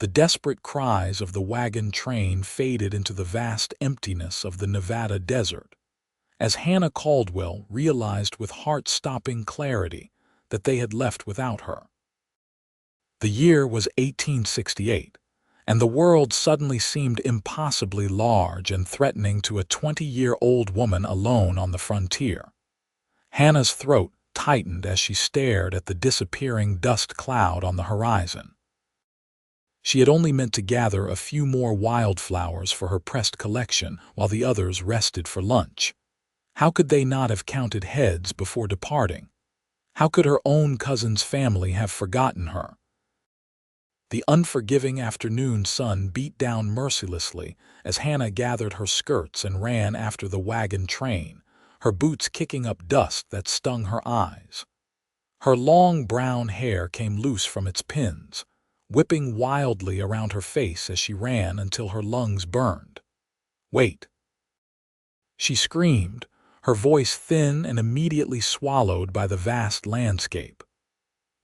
The desperate cries of the wagon train faded into the vast emptiness of the Nevada desert, as Hannah Caldwell realized with heart-stopping clarity that they had left without her. The year was 1868, and the world suddenly seemed impossibly large and threatening to a 20-year-old woman alone on the frontier. Hannah's throat tightened as she stared at the disappearing dust cloud on the horizon. She had only meant to gather a few more wildflowers for her pressed collection while the others rested for lunch. How could they not have counted heads before departing? How could her own cousin's family have forgotten her? The unforgiving afternoon sun beat down mercilessly as Hannah gathered her skirts and ran after the wagon train, her boots kicking up dust that stung her eyes. Her long brown hair came loose from its pins, whipping wildly around her face as she ran until her lungs burned. "Wait!" she screamed, her voice thin and immediately swallowed by the vast landscape.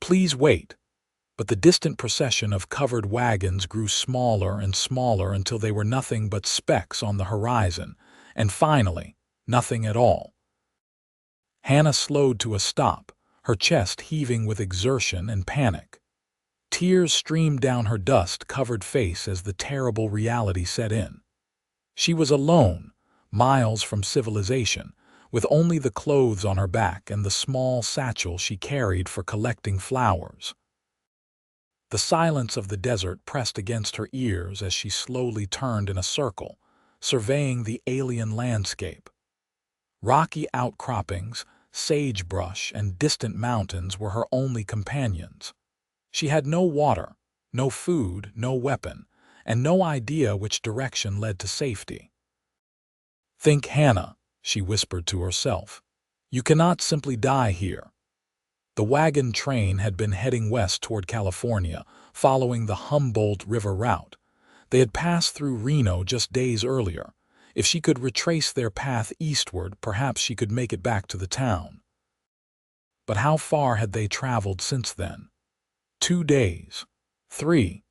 "Please wait!" But the distant procession of covered wagons grew smaller and smaller until they were nothing but specks on the horizon, and finally, nothing at all. Hannah slowed to a stop, her chest heaving with exertion and panic. Tears streamed down her dust-covered face as the terrible reality set in. She was alone, miles from civilization, with only the clothes on her back and the small satchel she carried for collecting flowers. The silence of the desert pressed against her ears as she slowly turned in a circle, surveying the alien landscape. Rocky outcroppings, sagebrush, and distant mountains were her only companions. She had no water, no food, no weapon, and no idea which direction led to safety. "Think, Hannah," she whispered to herself. "You cannot simply die here." The wagon train had been heading west toward California, following the Humboldt River route. They had passed through Reno just days earlier. If she could retrace their path eastward, perhaps she could make it back to the town. But how far had they traveled since then? 2 days? 3?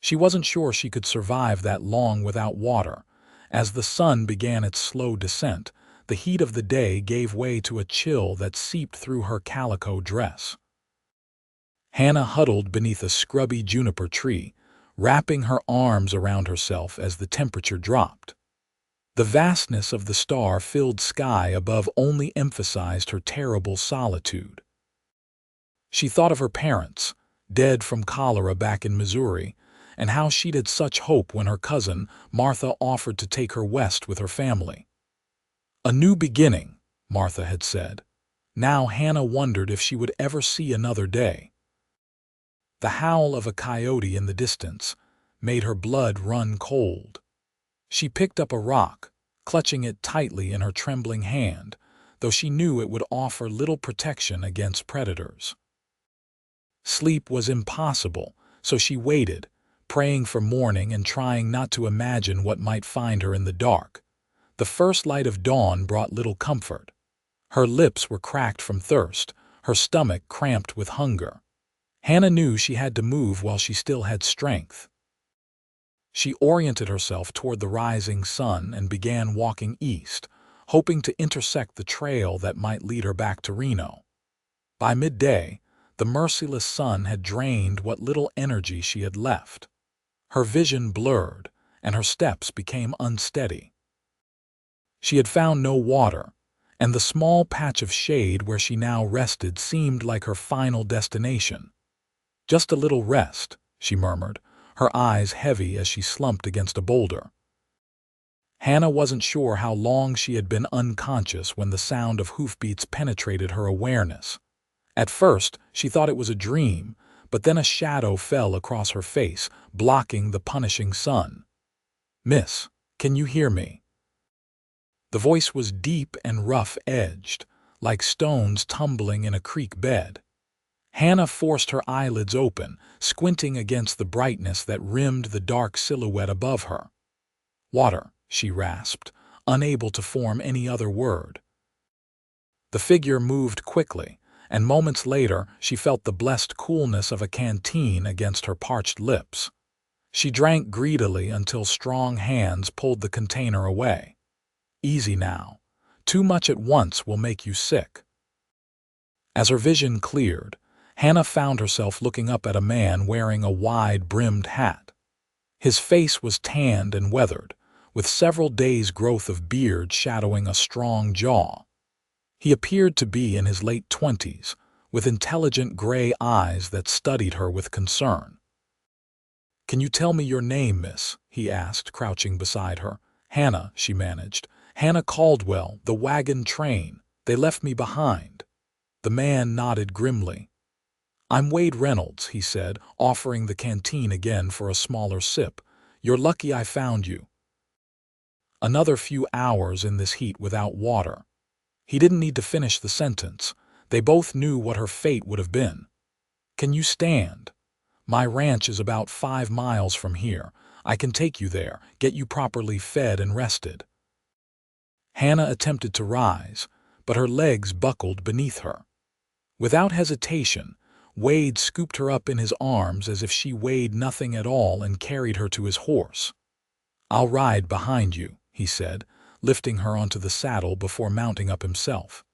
She wasn't sure she could survive that long without water. As the sun began its slow descent, the heat of the day gave way to a chill that seeped through her calico dress. Hannah huddled beneath a scrubby juniper tree, wrapping her arms around herself as the temperature dropped. The vastness of the star-filled sky above only emphasized her terrible solitude. She thought of her parents, dead from cholera back in Missouri, and how she'd had such hope when her cousin, Martha, offered to take her west with her family. "A new beginning," Martha had said. Now Hannah wondered if she would ever see another day. The howl of a coyote in the distance made her blood run cold. She picked up a rock, clutching it tightly in her trembling hand, though she knew it would offer little protection against predators. Sleep was impossible, so she waited, praying for morning and trying not to imagine what might find her in the dark. The first light of dawn brought little comfort. Her lips were cracked from thirst, her stomach cramped with hunger. Hannah knew she had to move while she still had strength. She oriented herself toward the rising sun and began walking east, hoping to intersect the trail that might lead her back to Reno. By midday, the merciless sun had drained what little energy she had left. Her vision blurred, and her steps became unsteady. She had found no water, and the small patch of shade where she now rested seemed like her final destination. "Just a little rest," she murmured, her eyes heavy as she slumped against a boulder. Hannah wasn't sure how long she had been unconscious when the sound of hoofbeats penetrated her awareness. At first, she thought it was a dream, but then a shadow fell across her face, blocking the punishing sun. "Miss, can you hear me?" The voice was deep and rough-edged, like stones tumbling in a creek bed. Hannah forced her eyelids open, squinting against the brightness that rimmed the dark silhouette above her. "Water," she rasped, unable to form any other word. The figure moved quickly, and moments later she felt the blessed coolness of a canteen against her parched lips. She drank greedily until strong hands pulled the container away. Easy now. Too much at once will make you sick. As her vision cleared, Hannah found herself looking up at a man wearing a wide-brimmed hat. His face was tanned and weathered, with several days' growth of beard shadowing a strong jaw. He appeared to be in his late 20s, with intelligent gray eyes that studied her with concern. "Can you tell me your name, miss?" he asked, crouching beside her. "Hannah," she managed. "Hannah Caldwell, the Wagon train. They left me behind." The man nodded grimly. "I'm Wade Reynolds," he said, offering the canteen again for a smaller sip. "You're lucky I found you." Another few hours in this heat without water. He didn't need to finish the sentence. They both knew what her fate would have been. "Can you stand? My ranch is about 5 miles from here. I can take you there, get you properly fed and rested." Hannah attempted to rise, but her legs buckled beneath her. Without hesitation, Wade scooped her up in his arms as if she weighed nothing at all and carried her to his horse. "I'll ride behind you," he said, lifting her onto the saddle before mounting up himself.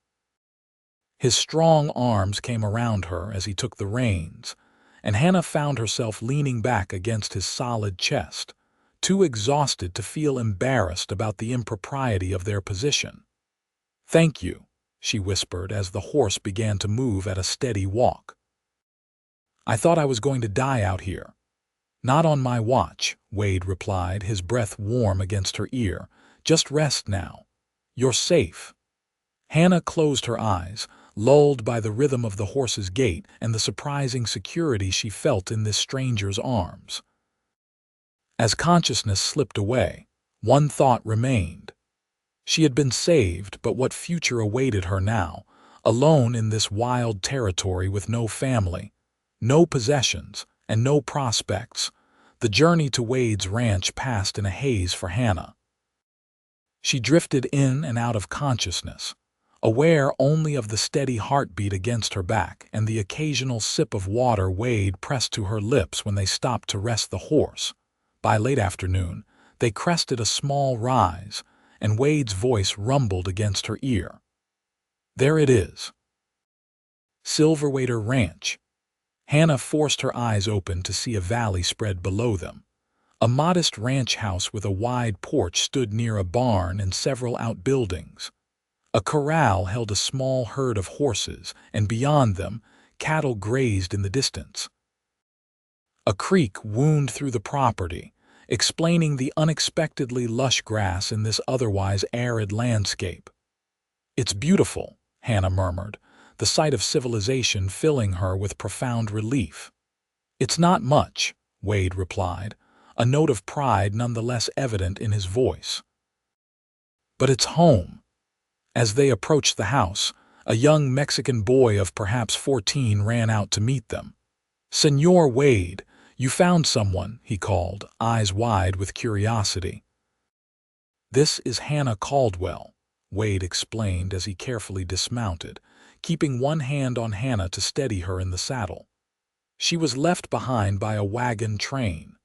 His strong arms came around her as he took the reins, and Hannah found herself leaning back against his solid chest, too exhausted to feel embarrassed about the impropriety of their position. "Thank you," she whispered as the horse began to move at a steady walk. "I thought I was going to die out here." "Not on my watch," Wade replied, his breath warm against her ear. "Just rest now. You're safe." Hannah closed her eyes, lulled by the rhythm of the horse's gait and the surprising security she felt in this stranger's arms. As consciousness slipped away, one thought remained. She had been saved, but what future awaited her now, alone in this wild territory with no family, no possessions, and no prospects? The journey to Wade's ranch passed in a haze for Hannah. She drifted in and out of consciousness, aware only of the steady heartbeat against her back and the occasional sip of water Wade pressed to her lips when they stopped to rest the horse. By late afternoon, they crested a small rise, and Wade's voice rumbled against her ear. "There it is. Silverwater Ranch." Hannah forced her eyes open to see a valley spread below them. A modest ranch house with a wide porch stood near a barn and several outbuildings. A corral held a small herd of horses, and beyond them, cattle grazed in the distance. A creek wound through the property, explaining the unexpectedly lush grass in this otherwise arid landscape. "It's beautiful," Hannah murmured, the sight of civilization filling her with profound relief. "It's not much," Wade replied, a note of pride nonetheless evident in his voice. "But it's home." As they approached the house, a young Mexican boy of perhaps 14 ran out to meet them. "Senor Wade, you found someone," he called, eyes wide with curiosity. "This is Hannah Caldwell," Wade explained as he carefully dismounted, keeping one hand on Hannah to steady her in the saddle. "She was left behind by a wagon train.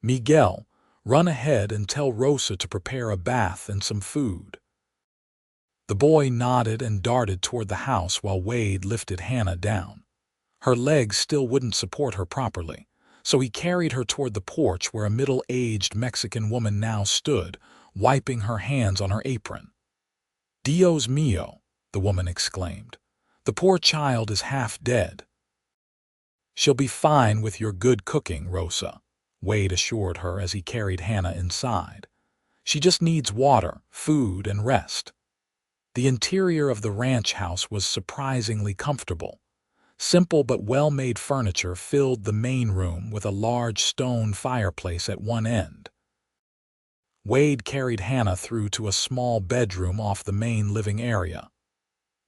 Miguel, run ahead and tell Rosa to prepare a bath and some food." The boy nodded and darted toward the house while Wade lifted Hannah down. Her legs still wouldn't support her properly, so he carried her toward the porch where a middle-aged Mexican woman now stood, wiping her hands on her apron. "Dios mío," the woman exclaimed. "The poor child is half dead." "She'll be fine with your good cooking, Rosa," Wade assured her as he carried Hannah inside. "She just needs water, food, and rest." The interior of the ranch house was surprisingly comfortable. Simple but well-made furniture filled the main room with a large stone fireplace at one end. Wade carried Hannah through to a small bedroom off the main living area.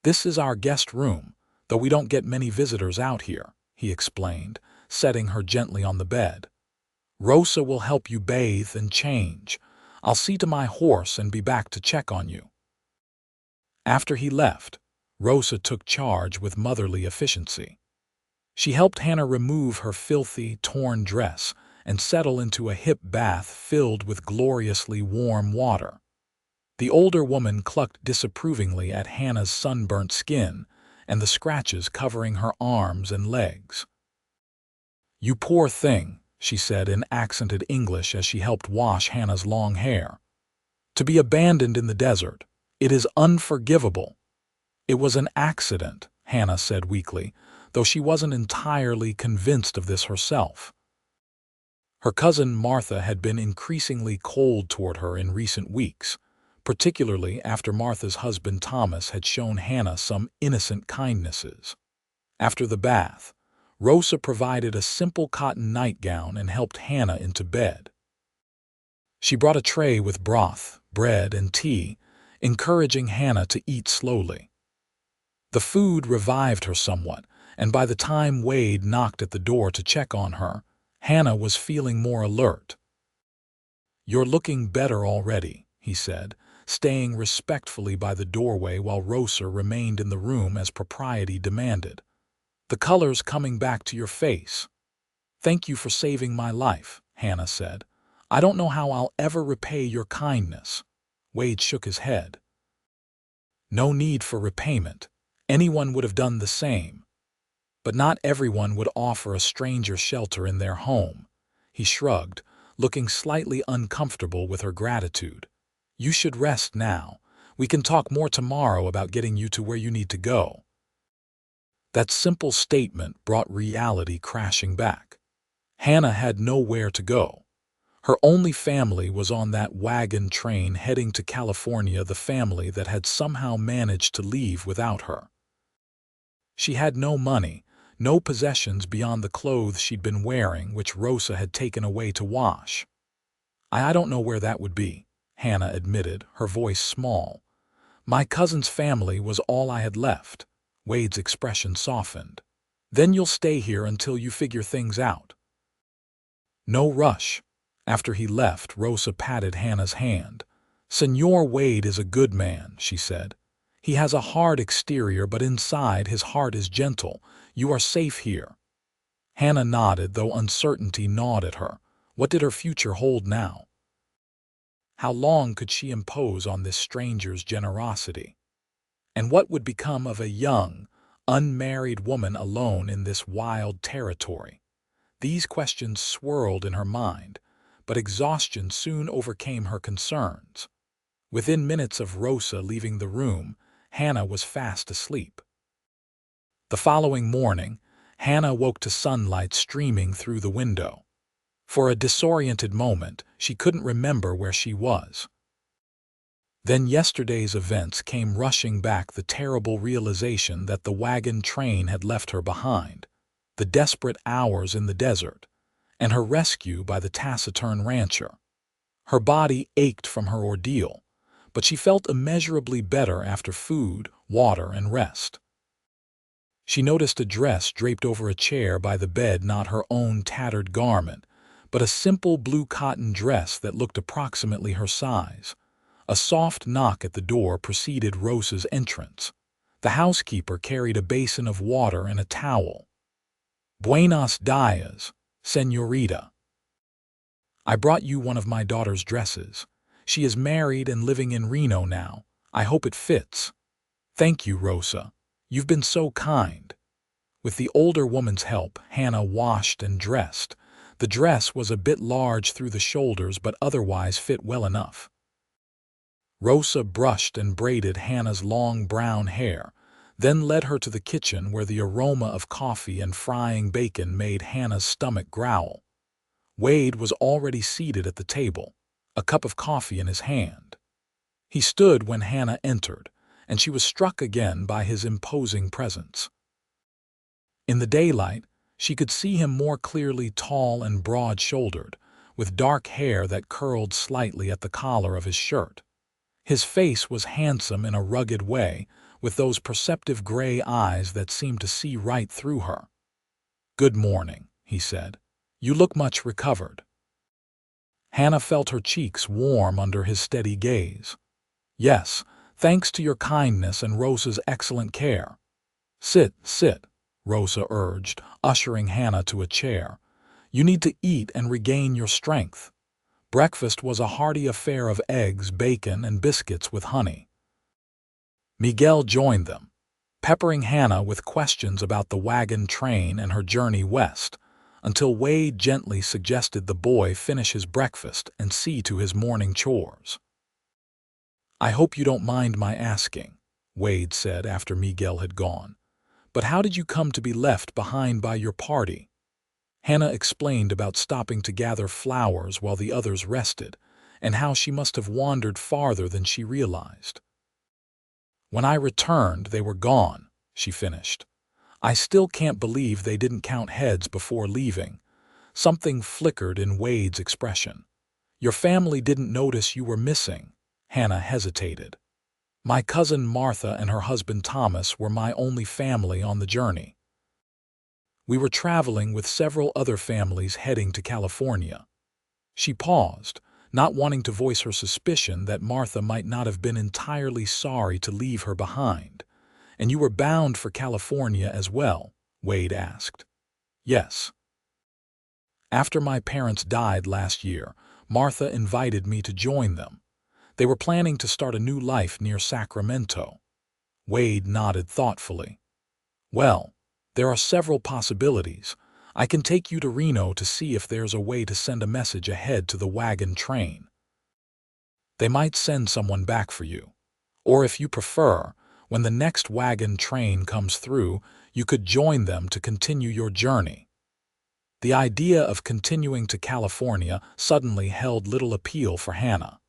"This is our guest room, though we don't get many visitors out here," he explained, setting her gently on the bed. "Rosa will help you bathe and change. I'll see to my horse and be back to check on you." After he left, Rosa took charge with motherly efficiency. She helped Hannah remove her filthy, torn dress and settle into a hip bath filled with gloriously warm water. The older woman clucked disapprovingly at Hannah's sunburnt skin and the scratches covering her arms and legs. "You poor thing," she said in accented English as she helped wash Hannah's long hair. "To be abandoned in the desert. It is unforgivable." "It was an accident," Hannah said weakly, though she wasn't entirely convinced of this herself. Her cousin Martha had been increasingly cold toward her in recent weeks, particularly after Martha's husband Thomas had shown Hannah some innocent kindnesses. After the bath, Rosa provided a simple cotton nightgown and helped Hannah into bed. She brought a tray with broth, bread, and tea, encouraging Hannah to eat slowly. The food revived her somewhat, and by the time Wade knocked at the door to check on her, Hannah was feeling more alert. "You're looking better already," he said, staying respectfully by the doorway while Rosa remained in the room as propriety demanded. "The color's coming back to your face." "Thank you for saving my life," Hannah said. "I don't know how I'll ever repay your kindness." Wade shook his head. "No need for repayment. Anyone would have done the same. But not everyone would offer a stranger shelter in their home." He shrugged, looking slightly uncomfortable with her gratitude. "You should rest now. We can talk more tomorrow about getting you to where you need to go." That simple statement brought reality crashing back. Hannah had nowhere to go. Her only family was on that wagon train heading to California, the family that had somehow managed to leave without her. She had no money, no possessions beyond the clothes she'd been wearing, which Rosa had taken away to wash. I don't know where that would be," Hannah admitted, her voice small. "My cousin's family was all I had left." Wade's expression softened. "Then you'll stay here until you figure things out." "No rush." After he left, Rosa patted Hannah's hand. "Señor Wade is a good man," she said. "He has a hard exterior, but inside his heart is gentle. You are safe here." Hannah nodded, though uncertainty gnawed at her. What did her future hold now? How long could she impose on this stranger's generosity? And what would become of a young, unmarried woman alone in this wild territory? These questions swirled in her mind, but exhaustion soon overcame her concerns. Within minutes of Rosa leaving the room, Hannah was fast asleep. The following morning, Hannah woke to sunlight streaming through the window. For a disoriented moment, she couldn't remember where she was. Then yesterday's events came rushing back, the terrible realization that the wagon train had left her behind, the desperate hours in the desert, and her rescue by the taciturn rancher. Her body ached from her ordeal, but she felt immeasurably better after food, water, and rest. She noticed a dress draped over a chair by the bed, not her own tattered garment, but a simple blue cotton dress that looked approximately her size. A soft knock at the door preceded Rosa's entrance. The housekeeper carried a basin of water and a towel. "Buenos dias, señorita. I brought you one of my daughter's dresses. She is married and living in Reno now. I hope it fits." "Thank you, Rosa. You've been so kind." With the older woman's help, Hannah washed and dressed. The dress was a bit large through the shoulders, but otherwise fit well enough. Rosa brushed and braided Hannah's long brown hair, then led her to the kitchen where the aroma of coffee and frying bacon made Hannah's stomach growl. Wade was already seated at the table, a cup of coffee in his hand. He stood when Hannah entered, and she was struck again by his imposing presence. In the daylight, she could see him more clearly, tall and broad-shouldered, with dark hair that curled slightly at the collar of his shirt. His face was handsome in a rugged way, with those perceptive gray eyes that seemed to see right through her. "Good morning," he said. "You look much recovered." Hannah felt her cheeks warm under his steady gaze. "Yes, thanks to your kindness and Rosa's excellent care." Sit," Rosa urged, ushering Hannah to a chair. You need to eat and regain your strength." Breakfast was a hearty affair of eggs, bacon, and biscuits with honey. Miguel joined them, peppering Hannah with questions about the wagon train and her journey west, until Wade gently suggested the boy finish his breakfast and see to his morning chores. "I hope you don't mind my asking," Wade said after Miguel had gone, "but how did you come to be left behind by your party?" Hannah explained about stopping to gather flowers while the others rested, and how she must have wandered farther than she realized. "When I returned, they were gone," she finished. "I still can't believe they didn't count heads before leaving." Something flickered in Wade's expression. "Your family didn't notice you were missing?" Hannah hesitated. "My cousin Martha and her husband Thomas were my only family on the journey. We were traveling with several other families heading to California." She paused, not wanting to voice her suspicion that Martha might not have been entirely sorry to leave her behind. "And you were bound for California as well?" Wade asked. "Yes. After my parents died last year, Martha invited me to join them. They were planning to start a new life near Sacramento." Wade nodded thoughtfully. "Well, there are several possibilities. I can take you to Reno to see if there's a way to send a message ahead to the wagon train. They might send someone back for you. Or if you prefer, when the next wagon train comes through, you could join them to continue your journey." The idea of continuing to California suddenly held little appeal for Hannah.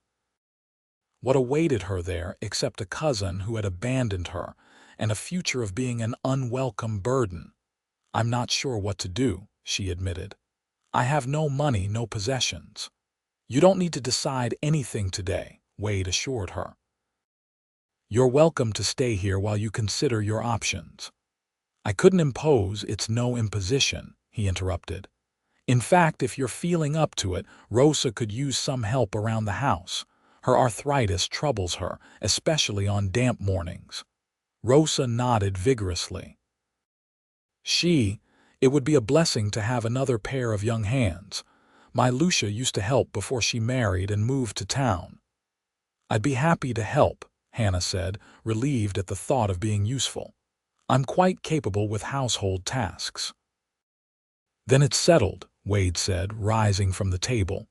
What awaited her there except a cousin who had abandoned her and a future of being an unwelcome burden? "I'm not sure what to do," she admitted. "I have no money, no possessions." "You don't need to decide anything today," Wade assured her. "You're welcome to stay here while you consider your options." "I couldn't impose, it's no imposition," he interrupted. "In fact, if you're feeling up to it, Rosa could use some help around the house. Her arthritis troubles her, especially on damp mornings." Rosa nodded vigorously. It would be a blessing to have another pair of young hands. My Lucia used to help before she married and moved to town." "I'd be happy to help," Hannah said, relieved at the thought of being useful. "I'm quite capable with household tasks." "Then it's settled," Wade said, rising from the table.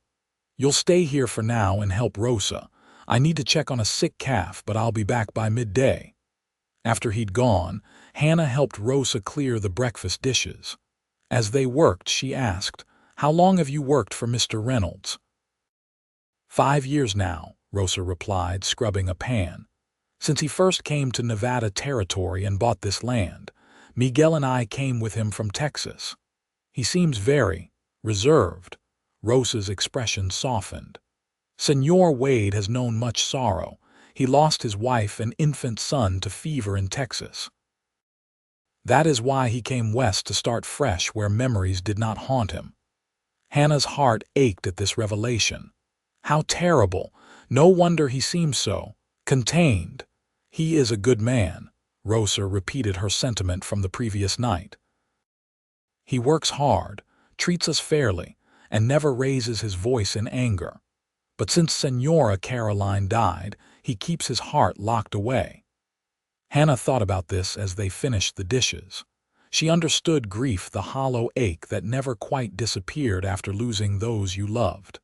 "You'll stay here for now and help Rosa. I need to check on a sick calf, but I'll be back by midday." After he'd gone, Hannah helped Rosa clear the breakfast dishes. As they worked, she asked, "How long have you worked for Mr. Reynolds?" 5 years now," Rosa replied, scrubbing a pan. "Since he first came to Nevada territory and bought this land. Miguel and I came with him from Texas. He seems very reserved." Rosa's expression softened. "Senor Wade has known much sorrow. He lost his wife and infant son to fever in Texas. That is why he came west to start fresh where memories did not haunt him." Hannah's heart ached at this revelation. How terrible! No wonder he seems so contained. "He is a good man," Rosa repeated her sentiment from the previous night. "He works hard, treats us fairly, and never raises his voice in anger. But since Senora Caroline died, he keeps his heart locked away." Hannah thought about this as they finished the dishes. She understood grief, the hollow ache that never quite disappeared after losing those you loved.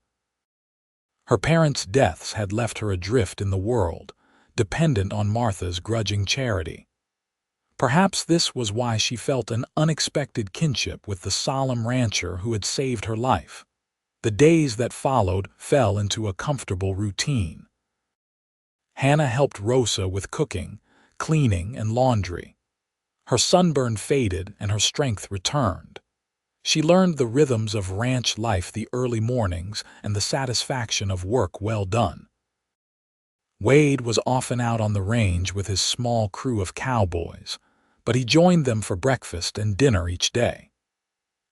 Her parents' deaths had left her adrift in the world, dependent on Martha's grudging charity. Perhaps this was why she felt an unexpected kinship with the solemn rancher who had saved her life. The days that followed fell into a comfortable routine. Hannah helped Rosa with cooking, cleaning, and laundry. Her sunburn faded and her strength returned. She learned the rhythms of ranch life, the early mornings, and the satisfaction of work well done. Wade was often out on the range with his small crew of cowboys, but he joined them for breakfast and dinner each day.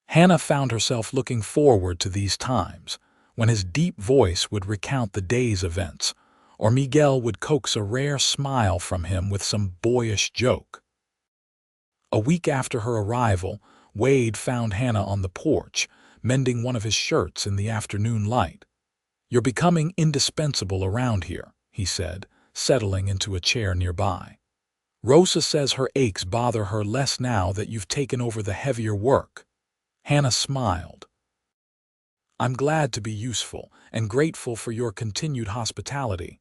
Hannah found herself looking forward to these times, when his deep voice would recount the day's events, or Miguel would coax a rare smile from him with some boyish joke. A week after her arrival, Wade found Hannah on the porch, mending one of his shirts in the afternoon light. "You're becoming indispensable around here," he said, settling into a chair nearby. "Rosa says her aches bother her less now that you've taken over the heavier work." Hannah smiled. "I'm glad to be useful and grateful for your continued hospitality."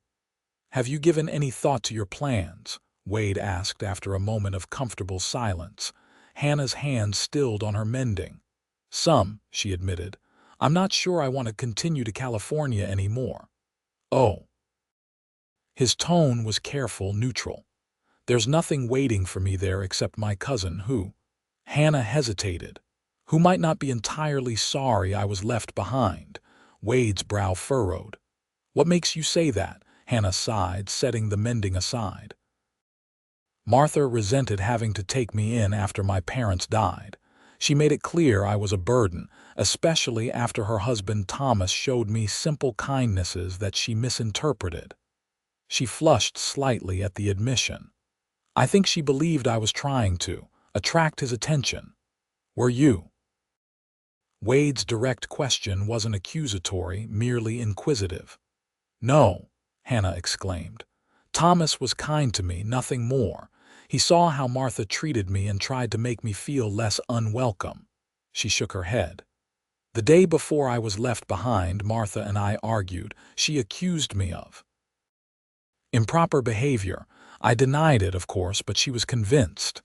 "Have you given any thought to your plans?" Wade asked after a moment of comfortable silence. Hannah's hand stilled on her mending. "Some," she admitted. "I'm not sure I want to continue to California anymore." "Oh." His tone was careful, neutral. "There's nothing waiting for me there except my cousin who—" Hannah hesitated. "Who might not be entirely sorry I was left behind." Wade's brow furrowed. "What makes you say that?" Hannah sighed, setting the mending aside. "Martha resented having to take me in after my parents died. She made it clear I was a burden, especially after her husband Thomas showed me simple kindnesses that she misinterpreted." She flushed slightly at the admission. "I think she believed I was trying to attract his attention. Were you?" Wade's direct question wasn't accusatory, merely inquisitive. "No," Hannah exclaimed. "Thomas was kind to me, nothing more. He saw how Martha treated me and tried to make me feel less unwelcome." She shook her head. "The day before I was left behind, Martha and I argued. She accused me of improper behavior. I denied it, of course, but she was convinced."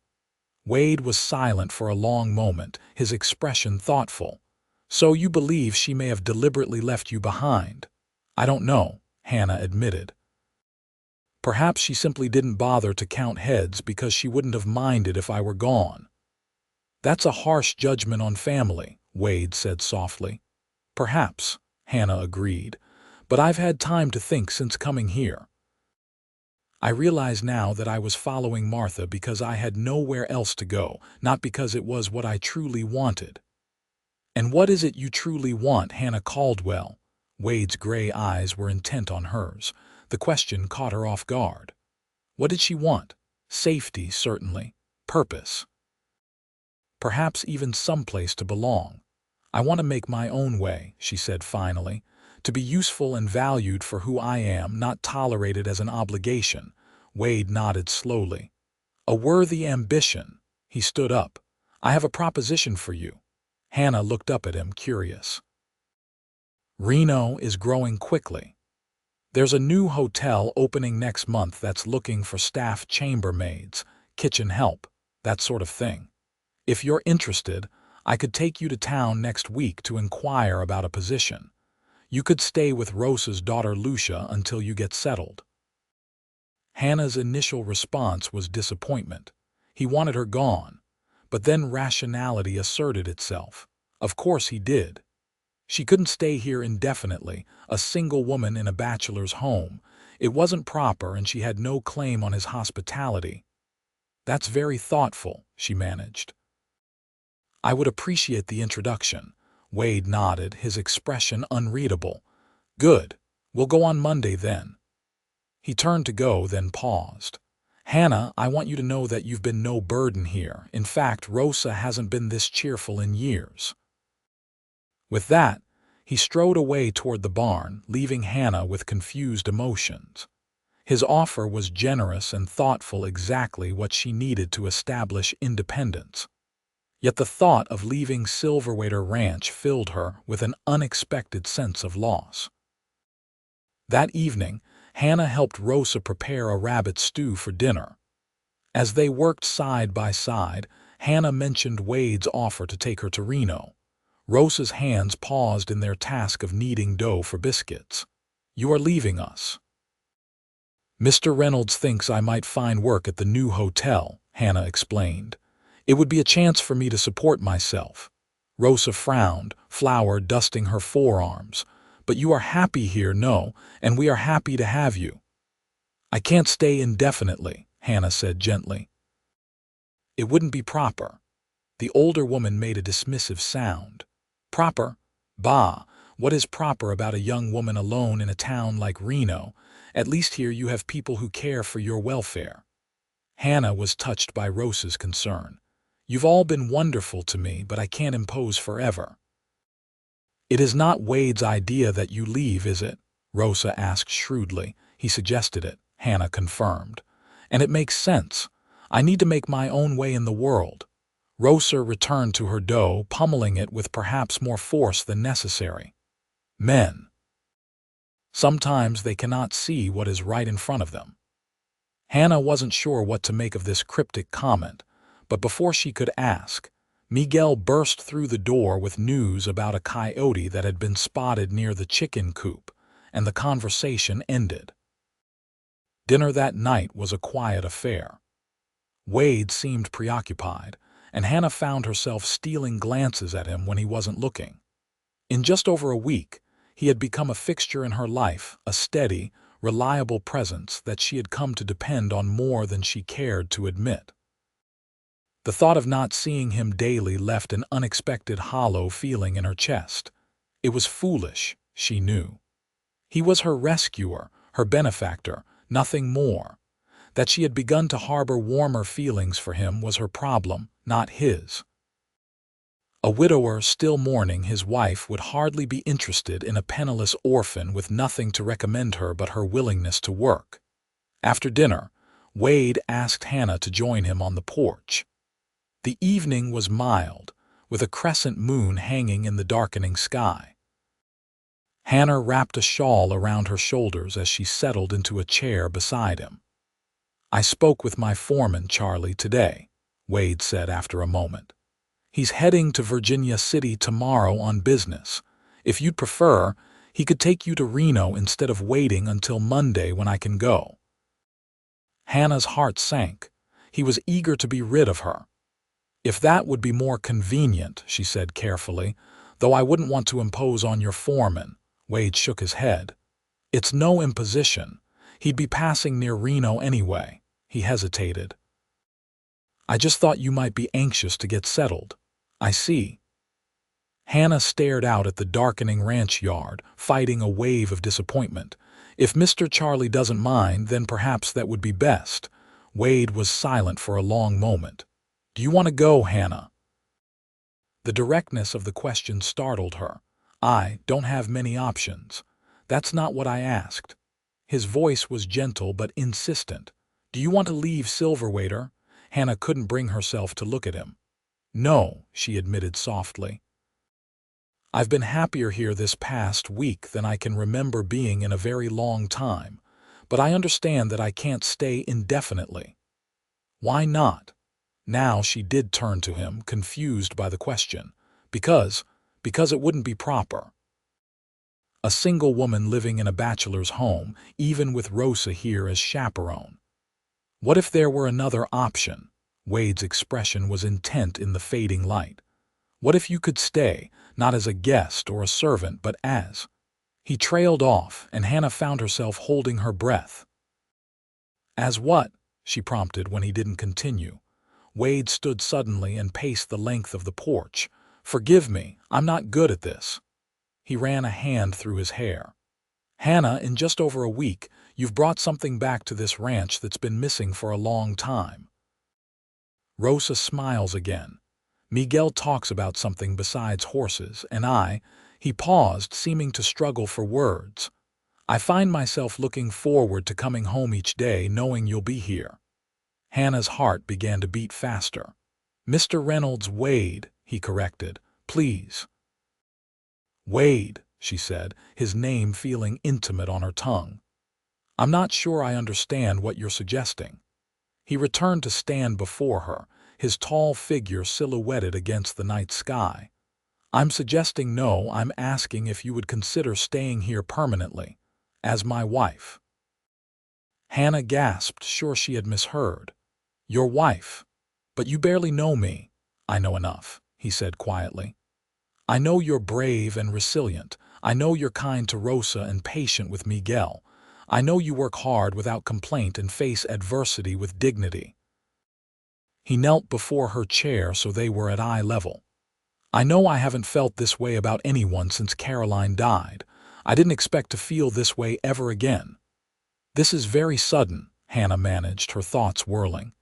Wade was silent for a long moment, his expression thoughtful. "So you believe she may have deliberately left you behind?" "I don't know," Hannah admitted. "Perhaps she simply didn't bother to count heads because she wouldn't have minded if I were gone." "That's a harsh judgment on family," Wade said softly. "Perhaps," Hannah agreed, "but I've had time to think since coming here. I realize now that I was following Martha because I had nowhere else to go, not because it was what I truly wanted." "And what is it you truly want, Hannah Caldwell?" Wade's gray eyes were intent on hers. The question caught her off guard. What did she want? Safety, certainly. Purpose. Perhaps even someplace to belong. "I want to make my own way," she said finally. "To be useful and valued for who I am, not tolerated as an obligation." Wade nodded slowly. "A worthy ambition." He stood up. "I have a proposition for you." Hannah looked up at him, curious. "Reno is growing quickly. There's a new hotel opening next month that's looking for staff chambermaids, kitchen help, that sort of thing. If you're interested, I could take you to town next week to inquire about a position. You could stay with Rosa's daughter Lucia until you get settled." Hannah's initial response was disappointment. He wanted her gone. But then rationality asserted itself. Of course he did. She couldn't stay here indefinitely, a single woman in a bachelor's home. It wasn't proper, and she had no claim on his hospitality. "That's very thoughtful," she managed. "I would appreciate the introduction." Wade nodded, his expression unreadable. "Good. We'll go on Monday then." He turned to go, then paused. "Hannah, I want you to know that you've been no burden here. In fact, Rosa hasn't been this cheerful in years." With that, he strode away toward the barn, leaving Hannah with confused emotions. His offer was generous and thoughtful, exactly what she needed to establish independence. Yet the thought of leaving Silverwater Ranch filled her with an unexpected sense of loss. That evening, Hannah helped Rosa prepare a rabbit stew for dinner. As they worked side by side, Hannah mentioned Wade's offer to take her to Reno. Rosa's hands paused in their task of kneading dough for biscuits. "You are leaving us." "Mr. Reynolds thinks I might find work at the new hotel," Hannah explained. "It would be a chance for me to support myself." Rosa frowned, flour dusting her forearms. "But you are happy here, no, and we are happy to have you." "I can't stay indefinitely," Hannah said gently. "It wouldn't be proper." The older woman made a dismissive sound. "Proper? Bah! What is proper about a young woman alone in a town like Reno? At least here you have people who care for your welfare." Hannah was touched by Rosa's concern. "You've all been wonderful to me, but I can't impose forever." It is not Wade's idea that you leave, is it? Rosa asked shrewdly. He suggested it, Hannah confirmed. And it makes sense. I need to make my own way in the world. Rosa returned to her dough, pummeling it with perhaps more force than necessary. Men. Sometimes they cannot see what is right in front of them. Hannah wasn't sure what to make of this cryptic comment, but before she could ask, Miguel burst through the door with news about a coyote that had been spotted near the chicken coop, and the conversation ended. Dinner that night was a quiet affair. Wade seemed preoccupied, and Hannah found herself stealing glances at him when he wasn't looking. In just over a week, he had become a fixture in her life, a steady, reliable presence that she had come to depend on more than she cared to admit. The thought of not seeing him daily left an unexpected hollow feeling in her chest. It was foolish, she knew. He was her rescuer, her benefactor, nothing more. That she had begun to harbor warmer feelings for him was her problem, not his. A widower still mourning his wife would hardly be interested in a penniless orphan with nothing to recommend her but her willingness to work. After dinner, Wade asked Hannah to join him on the porch. The evening was mild, with a crescent moon hanging in the darkening sky. Hannah wrapped a shawl around her shoulders as she settled into a chair beside him. "I spoke with my foreman, Charlie, today," Wade said after a moment. "He's heading to Virginia City tomorrow on business. If you'd prefer, he could take you to Reno instead of waiting until Monday when I can go." Hannah's heart sank. He was eager to be rid of her. "If that would be more convenient," she said carefully, "though I wouldn't want to impose on your foreman." Wade shook his head. "It's no imposition. He'd be passing near Reno anyway." He hesitated. "I just thought you might be anxious to get settled." "I see." Hannah stared out at the darkening ranch yard, fighting a wave of disappointment. "If Mr. Charlie doesn't mind, then perhaps that would be best." Wade was silent for a long moment. "Do you want to go, Hannah?" The directness of the question startled her. "I don't have many options. That's not what I asked." His voice was gentle but insistent. "Do you want to leave Silverwater?" Hannah couldn't bring herself to look at him. "No," she admitted softly. "I've been happier here this past week than I can remember being in a very long time, but I understand that I can't stay indefinitely." "Why not?" Now she did turn to him, confused by the question. Because it wouldn't be proper. A single woman living in a bachelor's home, even with Rosa here as chaperone. What if there were another option? Wade's expression was intent in the fading light. What if you could stay, not as a guest or a servant, but as... He trailed off, and Hannah found herself holding her breath. "As what?" she prompted when he didn't continue. Wade stood suddenly and paced the length of the porch. "Forgive me, I'm not good at this." He ran a hand through his hair. "Hannah, in just over a week, you've brought something back to this ranch that's been missing for a long time." Rosa smiles again. "Miguel talks about something besides horses, and He paused, seeming to struggle for words. "I find myself looking forward to coming home each day knowing you'll be here." Hannah's heart began to beat faster. "Mr. Reynolds, Wade," he corrected. "Please." "Wade," she said, his name feeling intimate on her tongue. "I'm not sure I understand what you're suggesting." He returned to stand before her, his tall figure silhouetted against the night sky. "I'm asking if you would consider staying here permanently, as my wife." Hannah gasped, sure she had misheard. "Your wife? But you barely know me." "I know enough," he said quietly. "I know you're brave and resilient. I know you're kind to Rosa and patient with Miguel. I know you work hard without complaint and face adversity with dignity." He knelt before her chair so they were at eye level. "I know I haven't felt this way about anyone since Caroline died. I didn't expect to feel this way ever again." "This is very sudden," Hannah managed, her thoughts whirling.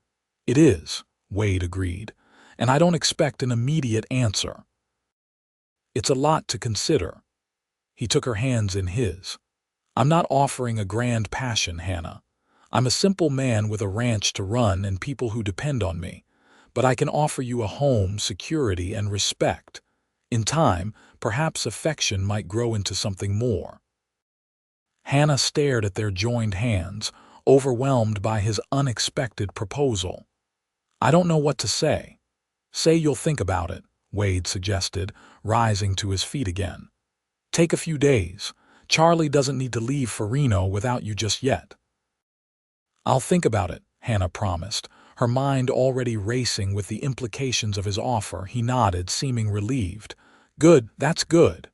"It is," Wade agreed, "and I don't expect an immediate answer." It's a lot to consider. He took her hands in his. I'm not offering a grand passion, Hannah. I'm a simple man with a ranch to run and people who depend on me. But I can offer you a home, security, and respect. In time, perhaps affection might grow into something more. Hannah stared at their joined hands, overwhelmed by his unexpected proposal. I don't know what to say. Say you'll think about it, Wade suggested, rising to his feet again. Take a few days. Charlie doesn't need to leave for Reno without you just yet. I'll think about it, Hannah promised, her mind already racing with the implications of his offer. He nodded, seeming relieved. Good, that's good.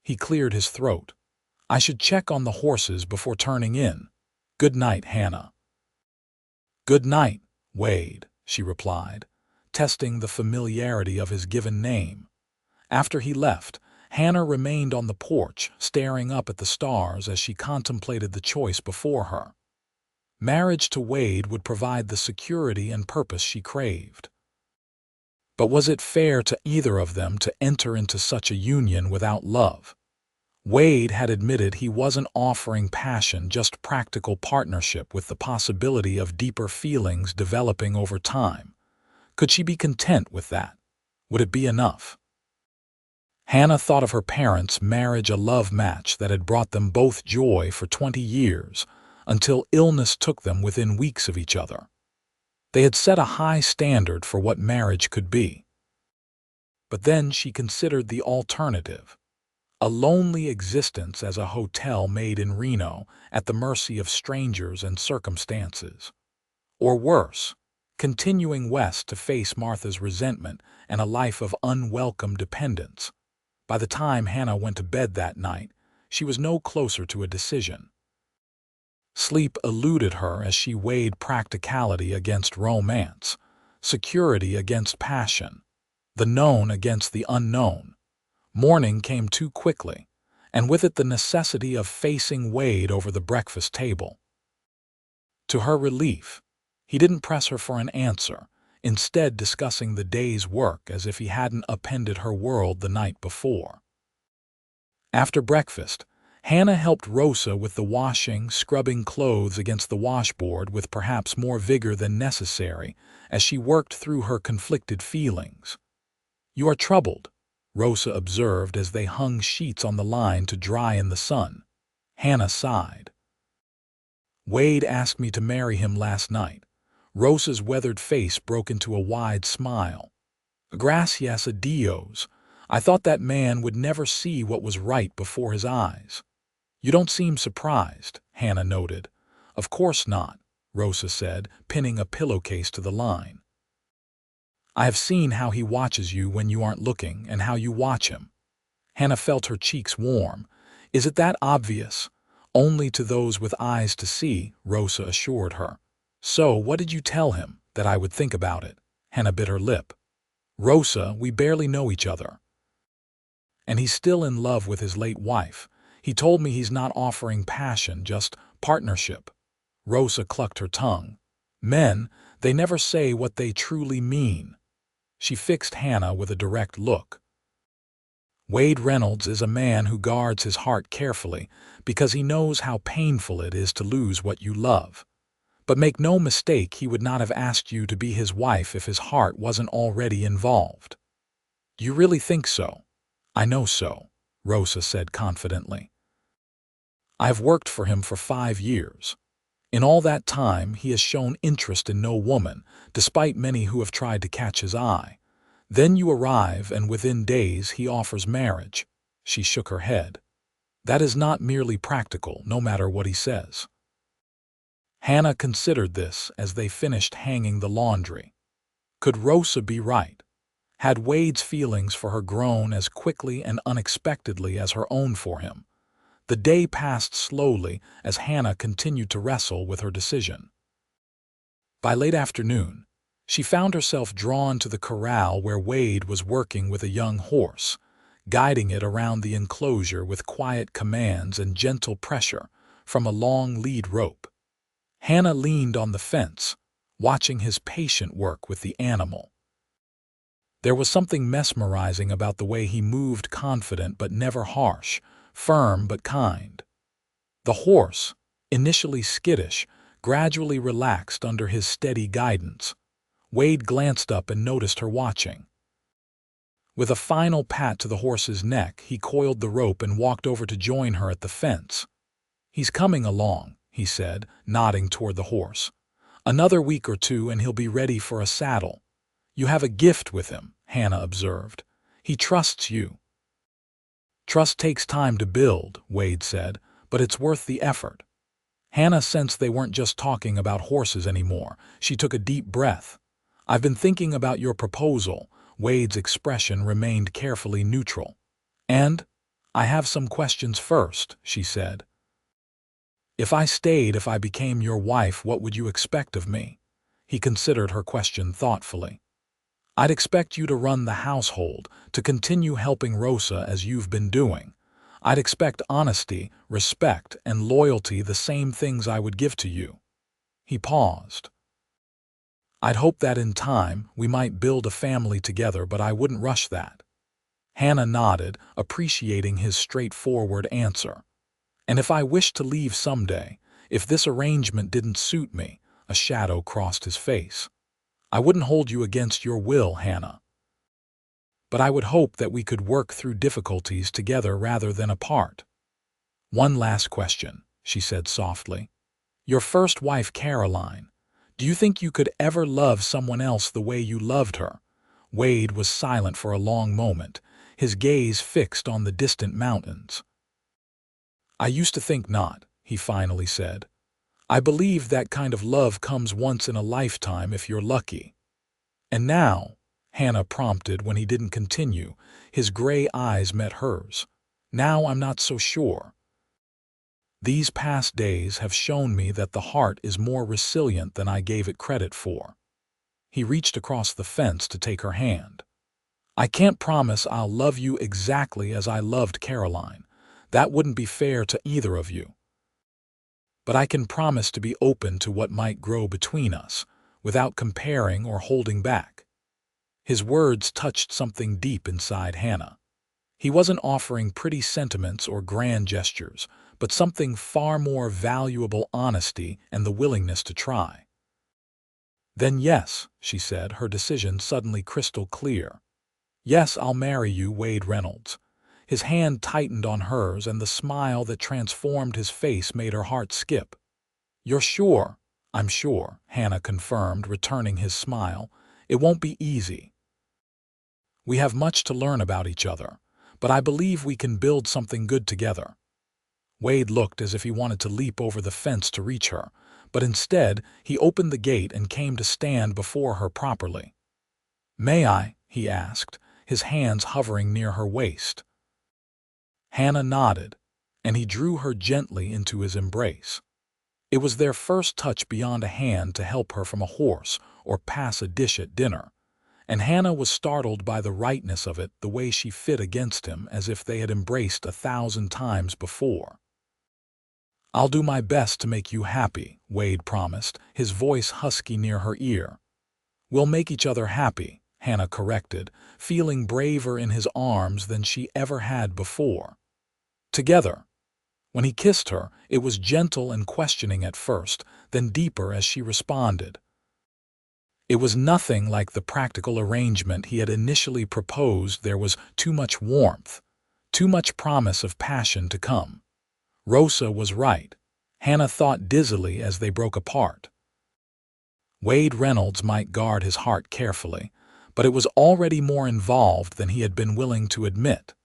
He cleared his throat. I should check on the horses before turning in. Good night, Hannah. Good night, Wade, she replied, testing the familiarity of his given name. After he left, Hannah remained on the porch, staring up at the stars as she contemplated the choice before her. Marriage to Wade would provide the security and purpose she craved. But was it fair to either of them to enter into such a union without love? Wade had admitted he wasn't offering passion, just practical partnership with the possibility of deeper feelings developing over time. Could she be content with that? Would it be enough? Hannah thought of her parents' marriage, a love match that had brought them both joy for 20 years, until illness took them within weeks of each other. They had set a high standard for what marriage could be. But then she considered the alternative. A lonely existence as a hotel maid in Reno, at the mercy of strangers and circumstances. Or worse, continuing west to face Martha's resentment and a life of unwelcome dependence. By the time Hannah went to bed that night, she was no closer to a decision. Sleep eluded her as she weighed practicality against romance, security against passion, the known against the unknown. Morning came too quickly, and with it the necessity of facing Wade over the breakfast table. To her relief, he didn't press her for an answer, instead discussing the day's work as if he hadn't upended her world the night before. After breakfast, Hannah helped Rosa with the washing, scrubbing clothes against the washboard with perhaps more vigor than necessary as she worked through her conflicted feelings. You are troubled, Rosa observed as they hung sheets on the line to dry in the sun. Hannah sighed. Wade asked me to marry him last night. Rosa's weathered face broke into a wide smile. Gracias a Dios. I thought that man would never see what was right before his eyes. You don't seem surprised, Hannah noted. Of course not, Rosa said, pinning a pillowcase to the line. I have seen how he watches you when you aren't looking and how you watch him. Hannah felt her cheeks warm. Is it that obvious? Only to those with eyes to see, Rosa assured her. So, what did you tell him? That I would think about it. Hannah bit her lip. Rosa, we barely know each other. And he's still in love with his late wife. He told me he's not offering passion, just partnership. Rosa clucked her tongue. Men, they never say what they truly mean. She fixed Hannah with a direct look. Wade Reynolds is a man who guards his heart carefully because he knows how painful it is to lose what you love. But make no mistake, he would not have asked you to be his wife if his heart wasn't already involved. You really think so? I know so, Rosa said confidently. I have worked for him for 5 years. In all that time, he has shown interest in no woman, despite many who have tried to catch his eye. Then you arrive, and within days he offers marriage. She shook her head. That is not merely practical, no matter what he says. Hannah considered this as they finished hanging the laundry. Could Rosa be right? Had Wade's feelings for her grown as quickly and unexpectedly as her own for him? The day passed slowly as Hannah continued to wrestle with her decision. By late afternoon, she found herself drawn to the corral where Wade was working with a young horse, guiding it around the enclosure with quiet commands and gentle pressure from a long lead rope. Hannah leaned on the fence, watching his patient work with the animal. There was something mesmerizing about the way he moved, confident but never harsh, firm but kind. The horse, initially skittish, gradually relaxed under his steady guidance. Wade glanced up and noticed her watching. With a final pat to the horse's neck, he coiled the rope and walked over to join her at the fence. "He's coming along," he said, nodding toward the horse. "Another week or two and he'll be ready for a saddle." "You have a gift with him," Hannah observed. "He trusts you." "Trust takes time to build," Wade said, "but it's worth the effort." Hannah sensed they weren't just talking about horses anymore. She took a deep breath. "I've been thinking about your proposal." Wade's expression remained carefully neutral. "And I have some questions first," she said. "If I became your wife, what would you expect of me?" He considered her question thoughtfully. "I'd expect you to run the household, to continue helping Rosa as you've been doing. I'd expect honesty, respect, and loyalty, the same things I would give to you." He paused. "I'd hope that in time we might build a family together, but I wouldn't rush that." Hannah nodded, appreciating his straightforward answer. "And if I wished to leave someday, if this arrangement didn't suit me," a shadow crossed his face, "I wouldn't hold you against your will, Hannah. But I would hope that we could work through difficulties together rather than apart." "One last question," she said softly. "Your first wife, Caroline, do you think you could ever love someone else the way you loved her?" Wade was silent for a long moment, his gaze fixed on the distant mountains. "I used to think not," he finally said. "I believe that kind of love comes once in a lifetime if you're lucky." "And now," Hannah prompted when he didn't continue, his gray eyes met hers. "Now I'm not so sure. These past days have shown me that the heart is more resilient than I gave it credit for." He reached across the fence to take her hand. "I can't promise I'll love you exactly as I loved Caroline. That wouldn't be fair to either of you. But I can promise to be open to what might grow between us, without comparing or holding back." His words touched something deep inside Hannah. He wasn't offering pretty sentiments or grand gestures, but something far more valuable: honesty and the willingness to try. "Then yes," she said, her decision suddenly crystal clear. "Yes, I'll marry you, Wade Reynolds." His hand tightened on hers, and the smile that transformed his face made her heart skip. "You're sure?" "I'm sure," Hannah confirmed, returning his smile. "It won't be easy. We have much to learn about each other, but I believe we can build something good together." Wade looked as if he wanted to leap over the fence to reach her, but instead he opened the gate and came to stand before her properly. "May I?" he asked, his hands hovering near her waist. Hannah nodded, and he drew her gently into his embrace. It was their first touch beyond a hand to help her from a horse or pass a dish at dinner, and Hannah was startled by the rightness of it, the way she fit against him as if they had embraced 1,000 times before. "I'll do my best to make you happy," Wade promised, his voice husky near her ear. "We'll make each other happy," Hannah corrected, feeling braver in his arms than she ever had before. Together. When he kissed her, it was gentle and questioning at first, then deeper as she responded. It was nothing like the practical arrangement he had initially proposed. There was too much warmth, too much promise of passion to come. Rosa was right, Hannah thought dizzily as they broke apart. Wade Reynolds might guard his heart carefully, but it was already more involved than he had been willing to admit.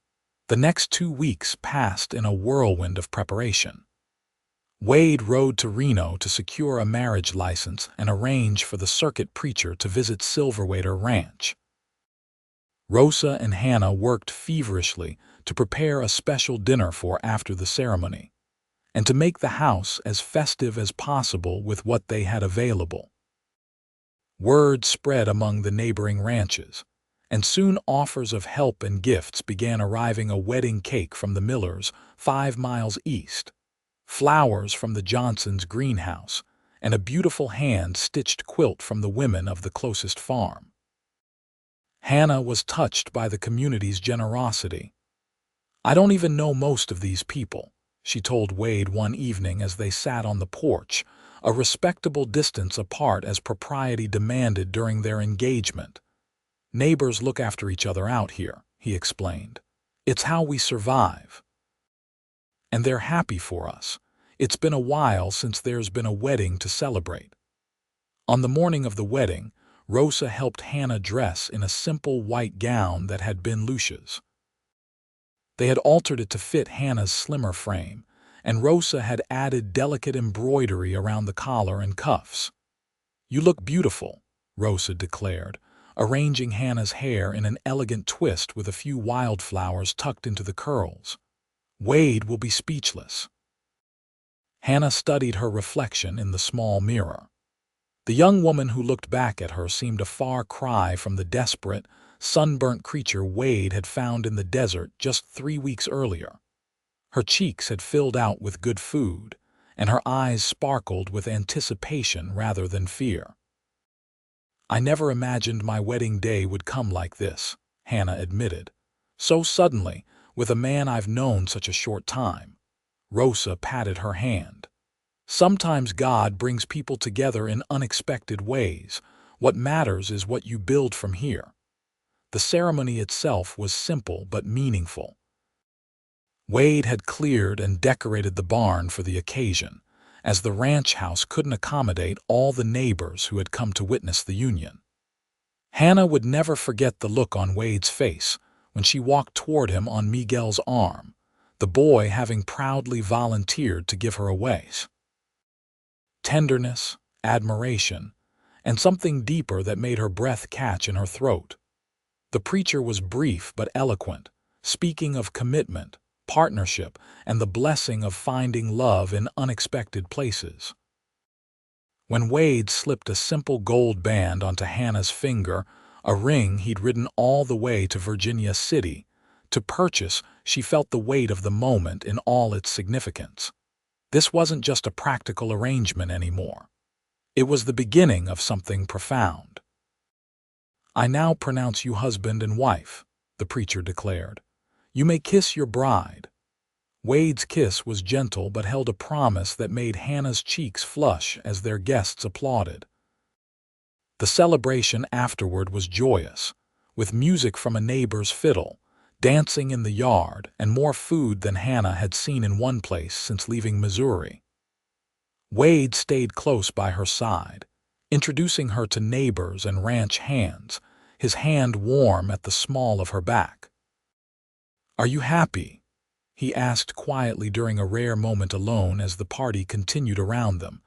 The next 2 weeks passed in a whirlwind of preparation. Wade rode to Reno to secure a marriage license and arrange for the circuit preacher to visit Silverwater Ranch. Rosa and Hannah worked feverishly to prepare a special dinner for after the ceremony, and to make the house as festive as possible with what they had available. Word spread among the neighboring ranches, and soon offers of help and gifts began arriving: a wedding cake from the Millers 5 miles east, flowers from the Johnsons' greenhouse, and a beautiful hand-stitched quilt from the women of the closest farm. Hannah was touched by the community's generosity. "I don't even know most of these people," she told Wade one evening as they sat on the porch, a respectable distance apart as propriety demanded during their engagement. "Neighbors look after each other out here," he explained. "It's how we survive. And they're happy for us. It's been a while since there's been a wedding to celebrate." On the morning of the wedding, Rosa helped Hannah dress in a simple white gown that had been Lucia's. They had altered it to fit Hannah's slimmer frame, and Rosa had added delicate embroidery around the collar and cuffs. "You look beautiful," Rosa declared, arranging Hannah's hair in an elegant twist with a few wildflowers tucked into the curls. "Wade will be speechless." Hannah studied her reflection in the small mirror. The young woman who looked back at her seemed a far cry from the desperate, sunburnt creature Wade had found in the desert just 3 weeks earlier. Her cheeks had filled out with good food, and her eyes sparkled with anticipation rather than fear. "I never imagined my wedding day would come like this," Hannah admitted. "So suddenly, with a man I've known such a short time." Rosa patted her hand. "Sometimes God brings people together in unexpected ways. What matters is what you build from here." The ceremony itself was simple but meaningful. Wade had cleared and decorated the barn for the occasion, as the ranch house couldn't accommodate all the neighbors who had come to witness the union. Hannah would never forget the look on Wade's face when she walked toward him on Miguel's arm, the boy having proudly volunteered to give her a ways. Tenderness, admiration, and something deeper that made her breath catch in her throat. The preacher was brief but eloquent, speaking of commitment, partnership, and the blessing of finding love in unexpected places. When Wade slipped a simple gold band onto Hannah's finger, a ring he'd ridden all the way to Virginia City to purchase, she felt the weight of the moment in all its significance. This wasn't just a practical arrangement anymore. It was the beginning of something profound. "I now pronounce you husband and wife," the preacher declared. "You may kiss your bride." Wade's kiss was gentle but held a promise that made Hannah's cheeks flush as their guests applauded. The celebration afterward was joyous, with music from a neighbor's fiddle, dancing in the yard, and more food than Hannah had seen in one place since leaving Missouri. Wade stayed close by her side, introducing her to neighbors and ranch hands, his hand warm at the small of her back. "Are you happy?" he asked quietly during a rare moment alone as the party continued around them.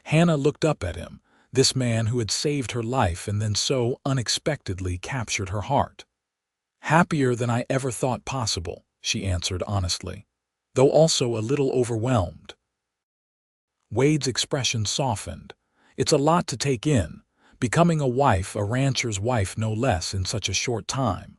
Hannah looked up at him, this man who had saved her life and then so unexpectedly captured her heart. "Happier than I ever thought possible," she answered honestly, though also a little overwhelmed. Wade's expression softened. "It's a lot to take in, becoming a wife, a rancher's wife no less, in such a short time."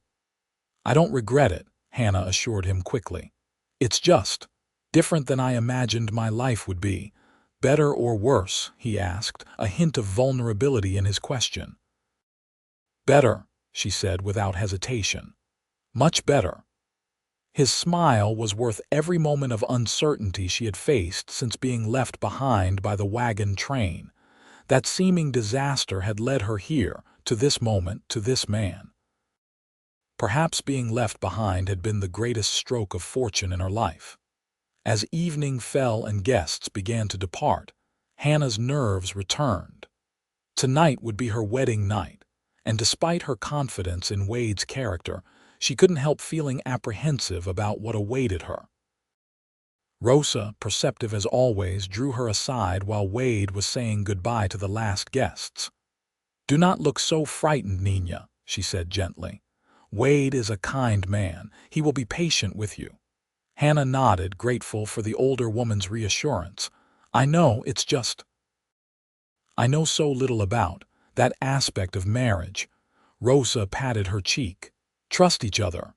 "I don't regret it," Hannah assured him quickly. "It's just different than I imagined my life would be." "Better or worse?" he asked, a hint of vulnerability in his question. "Better," she said without hesitation. "Much better." His smile was worth every moment of uncertainty she had faced since being left behind by the wagon train. That seeming disaster had led her here, to this moment, to this man. Perhaps being left behind had been the greatest stroke of fortune in her life. As evening fell and guests began to depart, Hannah's nerves returned. Tonight would be her wedding night, and despite her confidence in Wade's character, she couldn't help feeling apprehensive about what awaited her. Rosa, perceptive as always, drew her aside while Wade was saying goodbye to the last guests. "Do not look so frightened, Nina," she said gently. "Wade is a kind man. He will be patient with you." Hannah nodded, grateful for the older woman's reassurance. "I know, it's just I know so little about that aspect of marriage." Rosa patted her cheek. "Trust each other.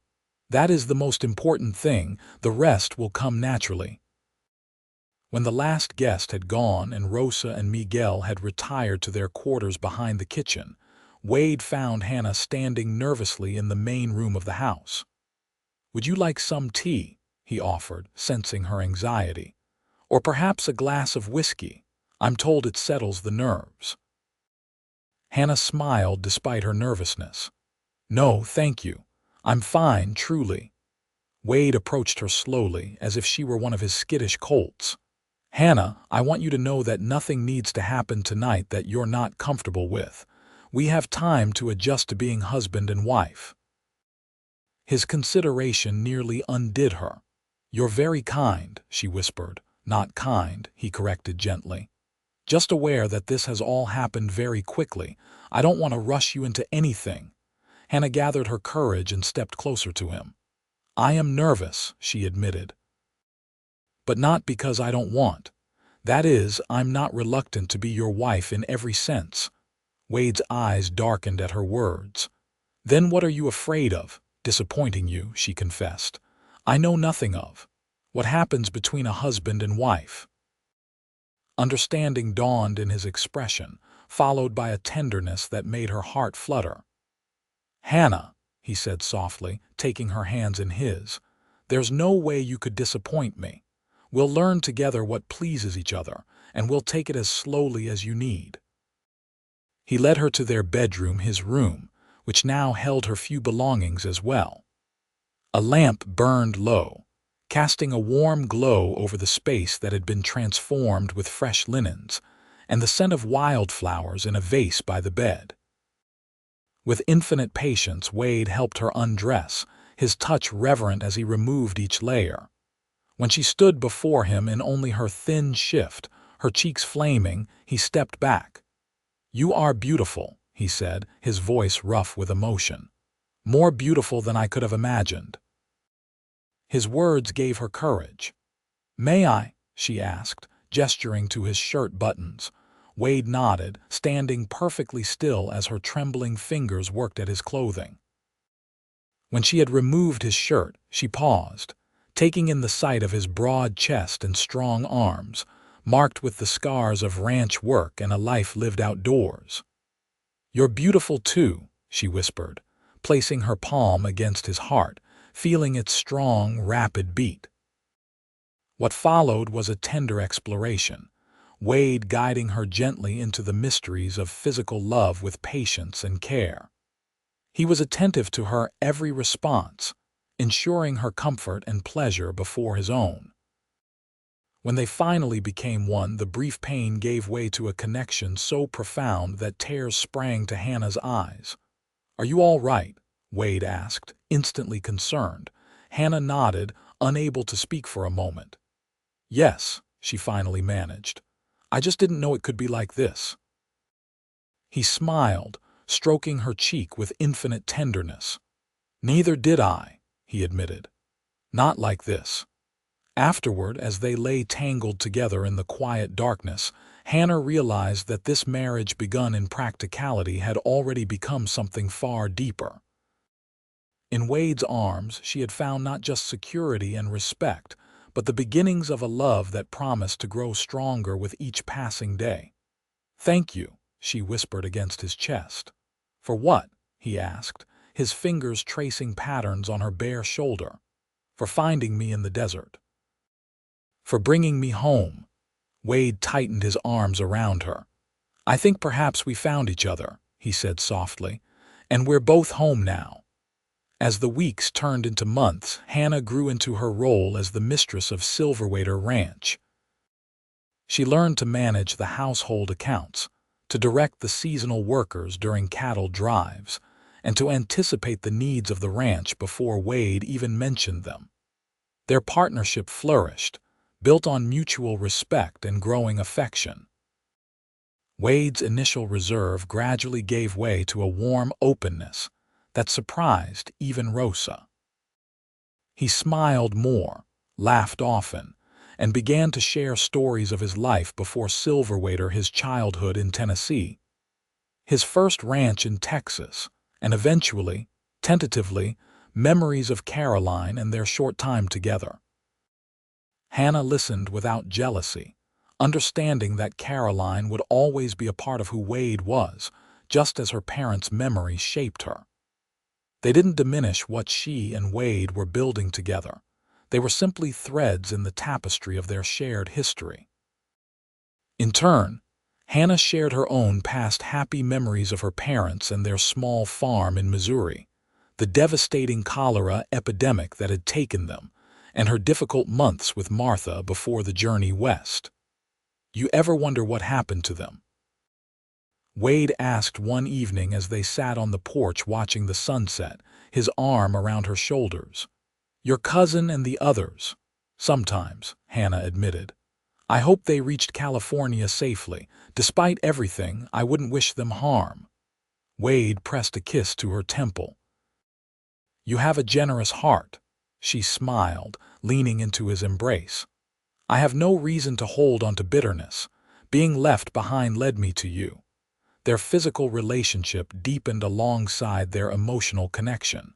That is the most important thing. The rest will come naturally." When the last guest had gone and Rosa and Miguel had retired to their quarters behind the kitchen, Wade found Hannah standing nervously in the main room of the house. "Would you like some tea?" he offered, sensing her anxiety. "Or perhaps a glass of whiskey? I'm told it settles the nerves." Hannah smiled despite her nervousness. "No, thank you. I'm fine, truly." Wade approached her slowly, as if she were one of his skittish colts. "Hannah, I want you to know that nothing needs to happen tonight that you're not comfortable with. We have time to adjust to being husband and wife." His consideration nearly undid her. "You're very kind," she whispered. "Not kind," he corrected gently. "Just aware that this has all happened very quickly. I don't want to rush you into anything." Hannah gathered her courage and stepped closer to him. "I am nervous," she admitted. "But not because I don't want. That is, I'm not reluctant to be your wife in every sense." Wade's eyes darkened at her words. "Then what are you afraid of?" "Disappointing you," she confessed. "I know nothing of what happens between a husband and wife." Understanding dawned in his expression, followed by a tenderness that made her heart flutter. "Hannah," he said softly, taking her hands in his, "there's no way you could disappoint me. We'll learn together what pleases each other, and we'll take it as slowly as you need." He led her to their bedroom, his room, which now held her few belongings as well. A lamp burned low, casting a warm glow over the space that had been transformed with fresh linens, and the scent of wildflowers in a vase by the bed. With infinite patience, Wade helped her undress, his touch reverent as he removed each layer. When she stood before him in only her thin shift, her cheeks flaming, he stepped back. "You are beautiful," he said, his voice rough with emotion. "More beautiful than I could have imagined." His words gave her courage. "May I?" she asked, gesturing to his shirt buttons. Wade nodded, standing perfectly still as her trembling fingers worked at his clothing. When she had removed his shirt, she paused, taking in the sight of his broad chest and strong arms, marked with the scars of ranch work and a life lived outdoors. "You're beautiful too," she whispered, placing her palm against his heart, feeling its strong, rapid beat. What followed was a tender exploration, Wade guiding her gently into the mysteries of physical love with patience and care. He was attentive to her every response, ensuring her comfort and pleasure before his own. When they finally became one, the brief pain gave way to a connection so profound that tears sprang to Hannah's eyes. "Are you all right?" Wade asked, instantly concerned. Hannah nodded, unable to speak for a moment. "Yes," she finally managed. "I just didn't know it could be like this." He smiled, stroking her cheek with infinite tenderness. "Neither did I," he admitted. "Not like this." Afterward, as they lay tangled together in the quiet darkness, Hannah realized that this marriage begun in practicality had already become something far deeper. In Wade's arms, she had found not just security and respect, but the beginnings of a love that promised to grow stronger with each passing day. "Thank you," she whispered against his chest. "For what?" he asked, his fingers tracing patterns on her bare shoulder. "For finding me in the desert. For bringing me home." Wade tightened his arms around her. "I think perhaps we found each other," he said softly, "and we're both home now." As the weeks turned into months, Hannah grew into her role as the mistress of Silverwater Ranch. She learned to manage the household accounts, to direct the seasonal workers during cattle drives, and to anticipate the needs of the ranch before Wade even mentioned them. Their partnership flourished, built on mutual respect and growing affection. Wade's initial reserve gradually gave way to a warm openness that surprised even Rosa. He smiled more, laughed often, and began to share stories of his life before Silverwater, his childhood in Tennessee, his first ranch in Texas, and eventually, tentatively, memories of Caroline and their short time together. Hannah listened without jealousy, understanding that Caroline would always be a part of who Wade was, just as her parents' memory shaped her. They didn't diminish what she and Wade were building together. They were simply threads in the tapestry of their shared history. In turn, Hannah shared her own past happy memories of her parents and their small farm in Missouri, the devastating cholera epidemic that had taken them, and her difficult months with Martha before the journey west. You ever wonder what happened to them? Wade asked one evening as they sat on the porch watching the sunset, his arm around her shoulders. Your cousin and the others. Sometimes, Hannah admitted. I hope they reached California safely. Despite everything, I wouldn't wish them harm. Wade pressed a kiss to her temple. You have a generous heart, she smiled, leaning into his embrace. I have no reason to hold on to bitterness. Being left behind led me to you. Their physical relationship deepened alongside their emotional connection.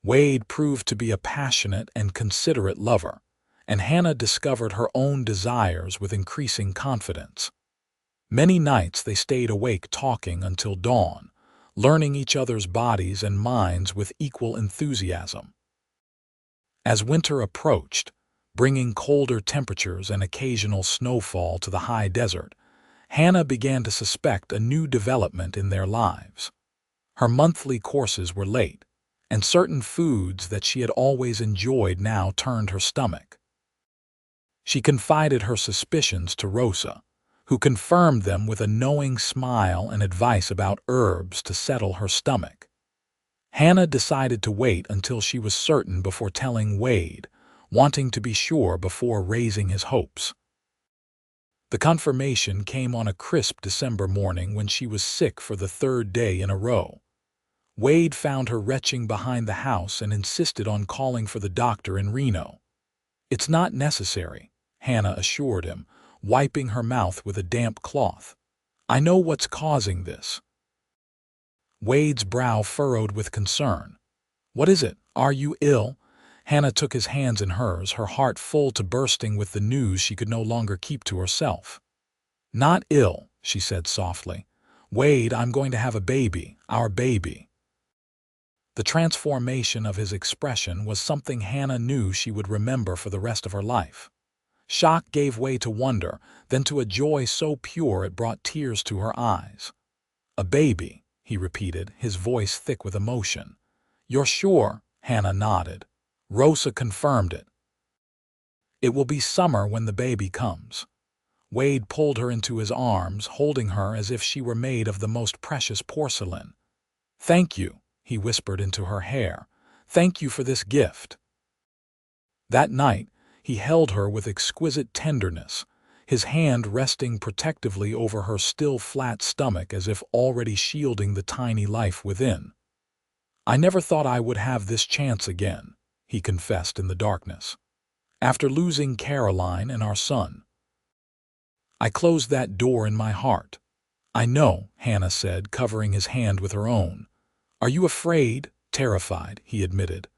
Wade proved to be a passionate and considerate lover, and Hannah discovered her own desires with increasing confidence. Many nights they stayed awake talking until dawn, learning each other's bodies and minds with equal enthusiasm. As winter approached, bringing colder temperatures and occasional snowfall to the high desert, Hannah began to suspect a new development in their lives. Her monthly courses were late, and certain foods that she had always enjoyed now turned her stomach. She confided her suspicions to Rosa, who confirmed them with a knowing smile and advice about herbs to settle her stomach. Hannah decided to wait until she was certain before telling Wade, wanting to be sure before raising his hopes. The confirmation came on a crisp December morning when she was sick for the third day in a row. Wade found her retching behind the house and insisted on calling for the doctor in Reno. It's not necessary, Hannah assured him, wiping her mouth with a damp cloth. I know what's causing this. Wade's brow furrowed with concern. What is it? Are you ill? Hannah took his hands in hers, her heart full to bursting with the news she could no longer keep to herself. Not ill, she said softly. Wade, I'm going to have a baby, our baby. The transformation of his expression was something Hannah knew she would remember for the rest of her life. Shock gave way to wonder, then to a joy so pure it brought tears to her eyes. A baby, he repeated, his voice thick with emotion. You're sure? Hannah nodded. Rosa confirmed it. It will be summer when the baby comes. Wade pulled her into his arms, holding her as if she were made of the most precious porcelain. Thank you, he whispered into her hair. Thank you for this gift. That night, he held her with exquisite tenderness, his hand resting protectively over her still flat stomach as if already shielding the tiny life within. I never thought I would have this chance again, he confessed in the darkness. After losing Caroline and our son. I closed that door in my heart. I know, Hannah said, covering his hand with her own. Are you afraid? Terrified, he admitted,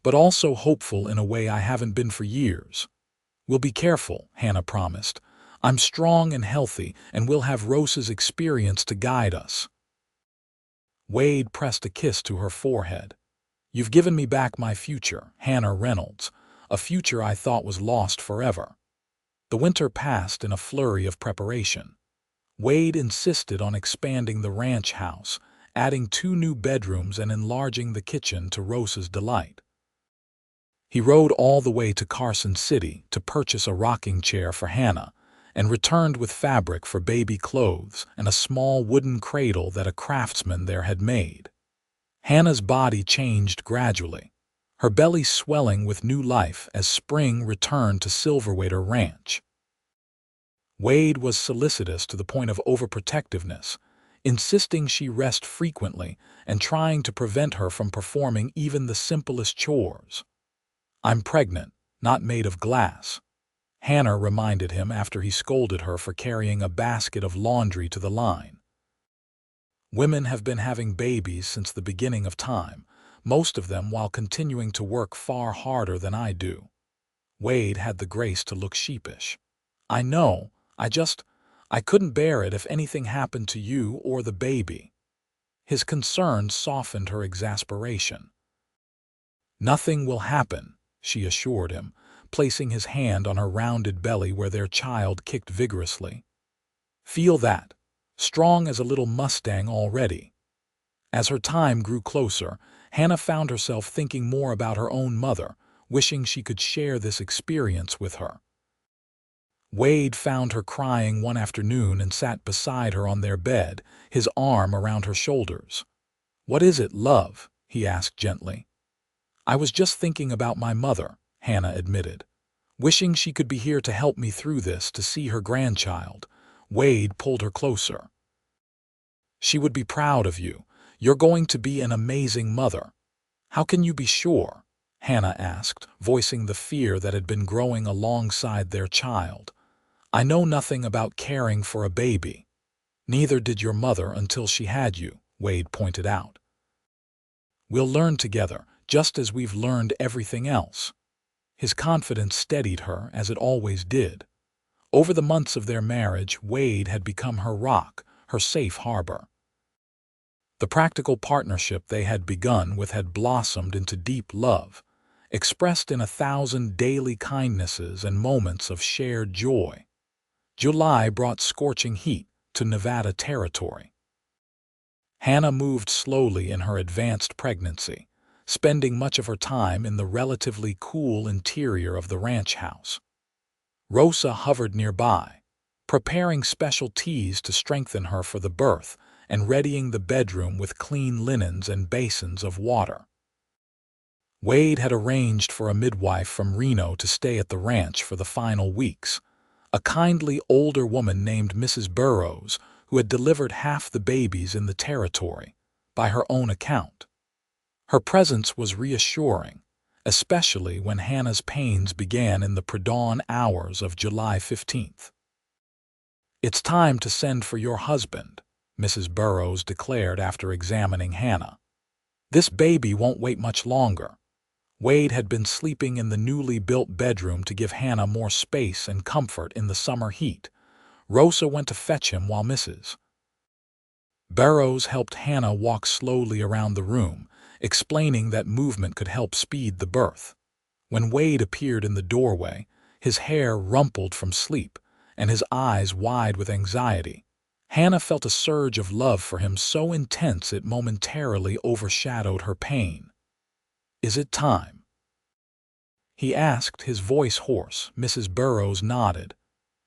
but also hopeful in a way I haven't been for years. We'll be careful, Hannah promised. I'm strong and healthy, and we'll have Rosa's experience to guide us. Wade pressed a kiss to her forehead. You've given me back my future, Hannah Reynolds, a future I thought was lost forever. The winter passed in a flurry of preparation. Wade insisted on expanding the ranch house, adding 2 new bedrooms and enlarging the kitchen to Rosa's delight. He rode all the way to Carson City to purchase a rocking chair for Hannah, and returned with fabric for baby clothes and a small wooden cradle that a craftsman there had made. Hannah's body changed gradually, her belly swelling with new life as spring returned to Silverwater Ranch. Wade was solicitous to the point of overprotectiveness, insisting she rest frequently and trying to prevent her from performing even the simplest chores. I'm pregnant, not made of glass, Hannah reminded him after he scolded her for carrying a basket of laundry to the line. Women have been having babies since the beginning of time, most of them while continuing to work far harder than I do. Wade had the grace to look sheepish. I know, I couldn't bear it if anything happened to you or the baby." His concern softened her exasperation. "Nothing will happen," she assured him, placing his hand on her rounded belly where their child kicked vigorously. "Feel that, strong as a little Mustang already." As her time grew closer, Hannah found herself thinking more about her own mother, wishing she could share this experience with her. Wade found her crying one afternoon and sat beside her on their bed, his arm around her shoulders. "What is it, love?" he asked gently. "I was just thinking about my mother," Hannah admitted. "Wishing she could be here to help me through this, to see her grandchild." Wade pulled her closer. "She would be proud of you. You're going to be an amazing mother." "How can you be sure?" Hannah asked, voicing the fear that had been growing alongside their child. "I know nothing about caring for a baby." "Neither did your mother until she had you," Wade pointed out. "We'll learn together, just as we've learned everything else." His confidence steadied her, as it always did. Over the months of their marriage, Wade had become her rock, her safe harbor. The practical partnership they had begun with had blossomed into deep love, expressed in 1,000 daily kindnesses and moments of shared joy. July brought scorching heat to Nevada territory. Hannah moved slowly in her advanced pregnancy, spending much of her time in the relatively cool interior of the ranch house. Rosa hovered nearby, preparing special teas to strengthen her for the birth and readying the bedroom with clean linens and basins of water. Wade had arranged for a midwife from Reno to stay at the ranch for the final weeks, a kindly older woman named Mrs. Burrows, who had delivered half the babies in the territory, by her own account. Her presence was reassuring, especially when Hannah's pains began in the pre-dawn hours of July 15th. "It's time to send for your husband," Mrs. Burrows declared after examining Hannah. "This baby won't wait much longer." Wade had been sleeping in the newly built bedroom to give Hannah more space and comfort in the summer heat. Rosa went to fetch him while Mrs. Burrows helped Hannah walk slowly around the room, explaining that movement could help speed the birth. When Wade appeared in the doorway, his hair rumpled from sleep and his eyes wide with anxiety, Hannah felt a surge of love for him so intense it momentarily overshadowed her pain. "Is it time?" he asked, his voice hoarse. Mrs. Burrows nodded.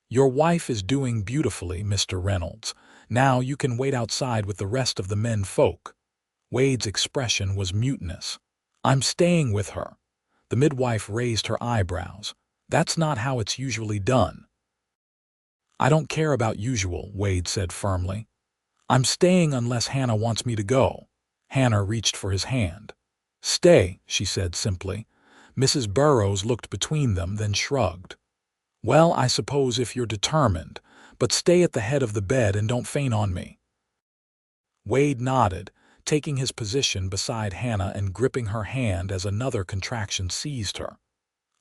"Your wife is doing beautifully, Mr. Reynolds. Now you can wait outside with the rest of the men folk." Wade's expression was mutinous. "I'm staying with her." The midwife raised her eyebrows. "That's not how it's usually done." "I don't care about usual," Wade said firmly. "I'm staying unless Hannah wants me to go." Hannah reached for his hand. "Stay," she said simply. Mrs. Burrows looked between them, then shrugged. "Well, I suppose if you're determined, but stay at the head of the bed and don't faint on me." Wade nodded, taking his position beside Hannah and gripping her hand as another contraction seized her.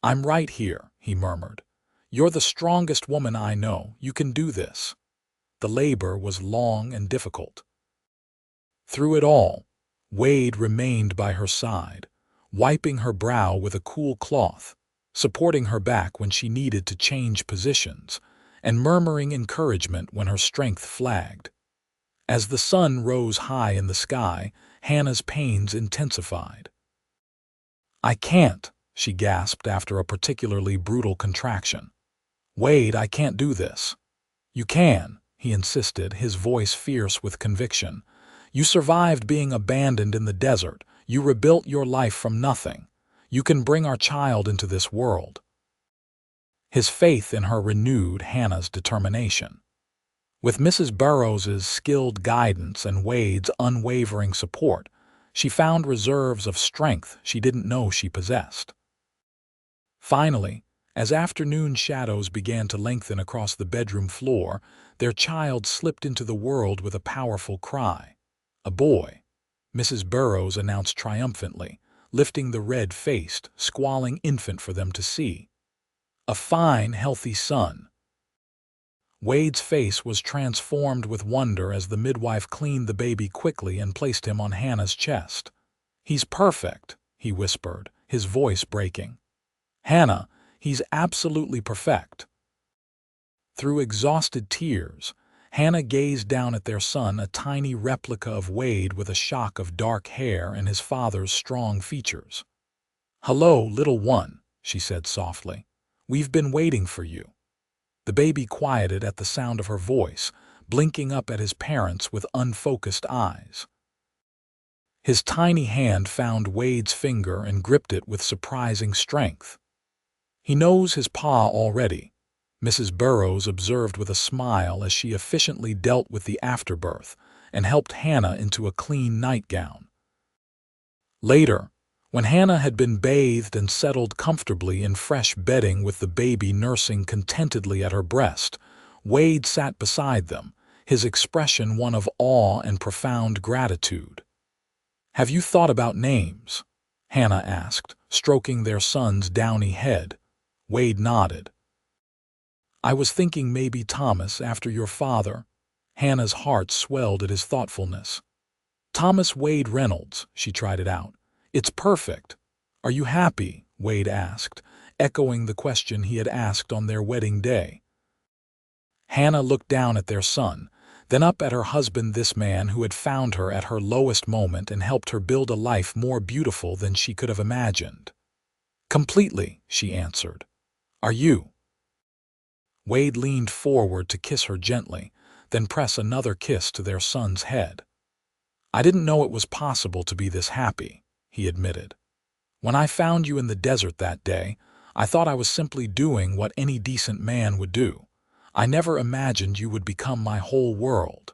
"I'm right here," he murmured. "You're the strongest woman I know. You can do this." The labor was long and difficult. Through it all, Wade remained by her side, wiping her brow with a cool cloth, supporting her back when she needed to change positions, and murmuring encouragement when her strength flagged. As the sun rose high in the sky, Hannah's pains intensified. "I can't," she gasped after a particularly brutal contraction. "Wade, I can't do this." "You can," he insisted, his voice fierce with conviction. "You survived being abandoned in the desert. You rebuilt your life from nothing. You can bring our child into this world." His faith in her renewed Hannah's determination. With Mrs. Burrows's skilled guidance and Wade's unwavering support, she found reserves of strength she didn't know she possessed. Finally, as afternoon shadows began to lengthen across the bedroom floor, their child slipped into the world with a powerful cry. "A boy," Mrs. Burrows announced triumphantly, lifting the red-faced, squalling infant for them to see. "A fine, healthy son." Wade's face was transformed with wonder as the midwife cleaned the baby quickly and placed him on Hannah's chest. "He's perfect," he whispered, his voice breaking. "Hannah, he's absolutely perfect." Through exhausted tears, Hannah gazed down at their son, a tiny replica of Wade with a shock of dark hair and his father's strong features. "Hello, little one," she said softly. "We've been waiting for you." The baby quieted at the sound of her voice, blinking up at his parents with unfocused eyes. His tiny hand found Wade's finger and gripped it with surprising strength. "He knows his paw already," Mrs. Burrows observed with a smile as she efficiently dealt with the afterbirth and helped Hannah into a clean nightgown. Later, when Hannah had been bathed and settled comfortably in fresh bedding with the baby nursing contentedly at her breast, Wade sat beside them, his expression one of awe and profound gratitude. "Have you thought about names?" Hannah asked, stroking their son's downy head. Wade nodded. "I was thinking maybe Thomas after your father." Hannah's heart swelled at his thoughtfulness. "Thomas Wade Reynolds," she tried it out. "It's perfect." "Are you happy?" Wade asked, echoing the question he had asked on their wedding day. Hannah looked down at their son, then up at her husband, this man who had found her at her lowest moment and helped her build a life more beautiful than she could have imagined. "Completely," she answered. "Are you?" Wade leaned forward to kiss her gently, then press another kiss to their son's head. "I didn't know it was possible to be this happy," he admitted. "When I found you in the desert that day, I thought I was simply doing what any decent man would do. I never imagined you would become my whole world."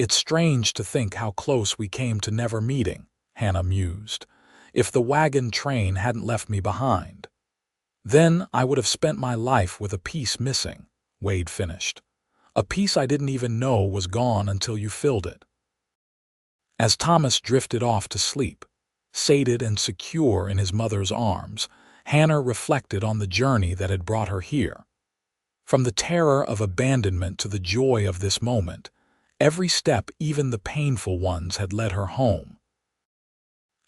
"It's strange to think how close we came to never meeting," Hannah mused. "If the wagon train hadn't left me behind. Then I would have spent my life with a piece missing," Wade finished. "A piece I didn't even know was gone until you filled it." As Thomas drifted off to sleep, sated and secure in his mother's arms, Hannah reflected on the journey that had brought her here. From the terror of abandonment to the joy of this moment, every step, even the painful ones, had led her home.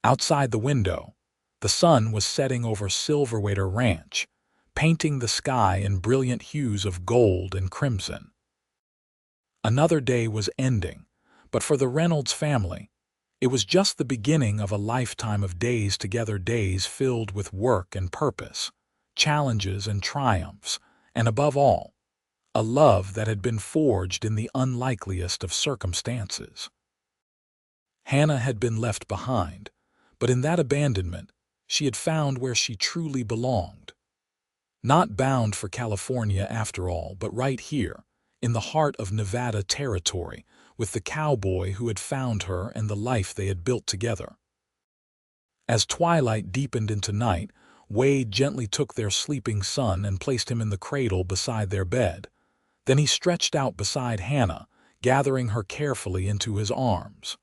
Outside the window, the sun was setting over Silverwater Ranch, painting the sky in brilliant hues of gold and crimson. Another day was ending, but for the Reynolds family, it was just the beginning of a lifetime of days together, days filled with work and purpose, challenges and triumphs, and above all, a love that had been forged in the unlikeliest of circumstances. Hannah had been left behind, but in that abandonment, she had found where she truly belonged. Not bound for California after all, but right here, in the heart of Nevada territory, with the cowboy who had found her and the life they had built together. As twilight deepened into night, Wade gently took their sleeping son and placed him in the cradle beside their bed. Then he stretched out beside Hannah, gathering her carefully into his arms.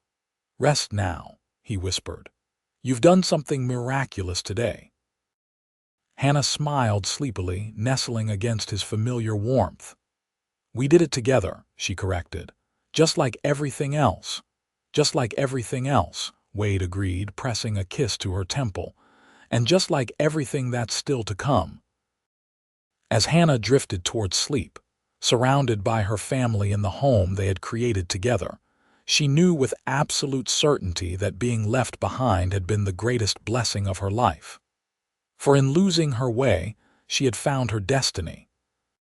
"Rest now," he whispered. "You've done something miraculous today." Hannah smiled sleepily, nestling against his familiar warmth. "We did it together," she corrected. "Just like everything else." "Just like everything else," Wade agreed, pressing a kiss to her temple. "And just like everything that's still to come." As Hannah drifted towards sleep, surrounded by her family in the home they had created together, she knew with absolute certainty that being left behind had been the greatest blessing of her life. For in losing her way, she had found her destiny,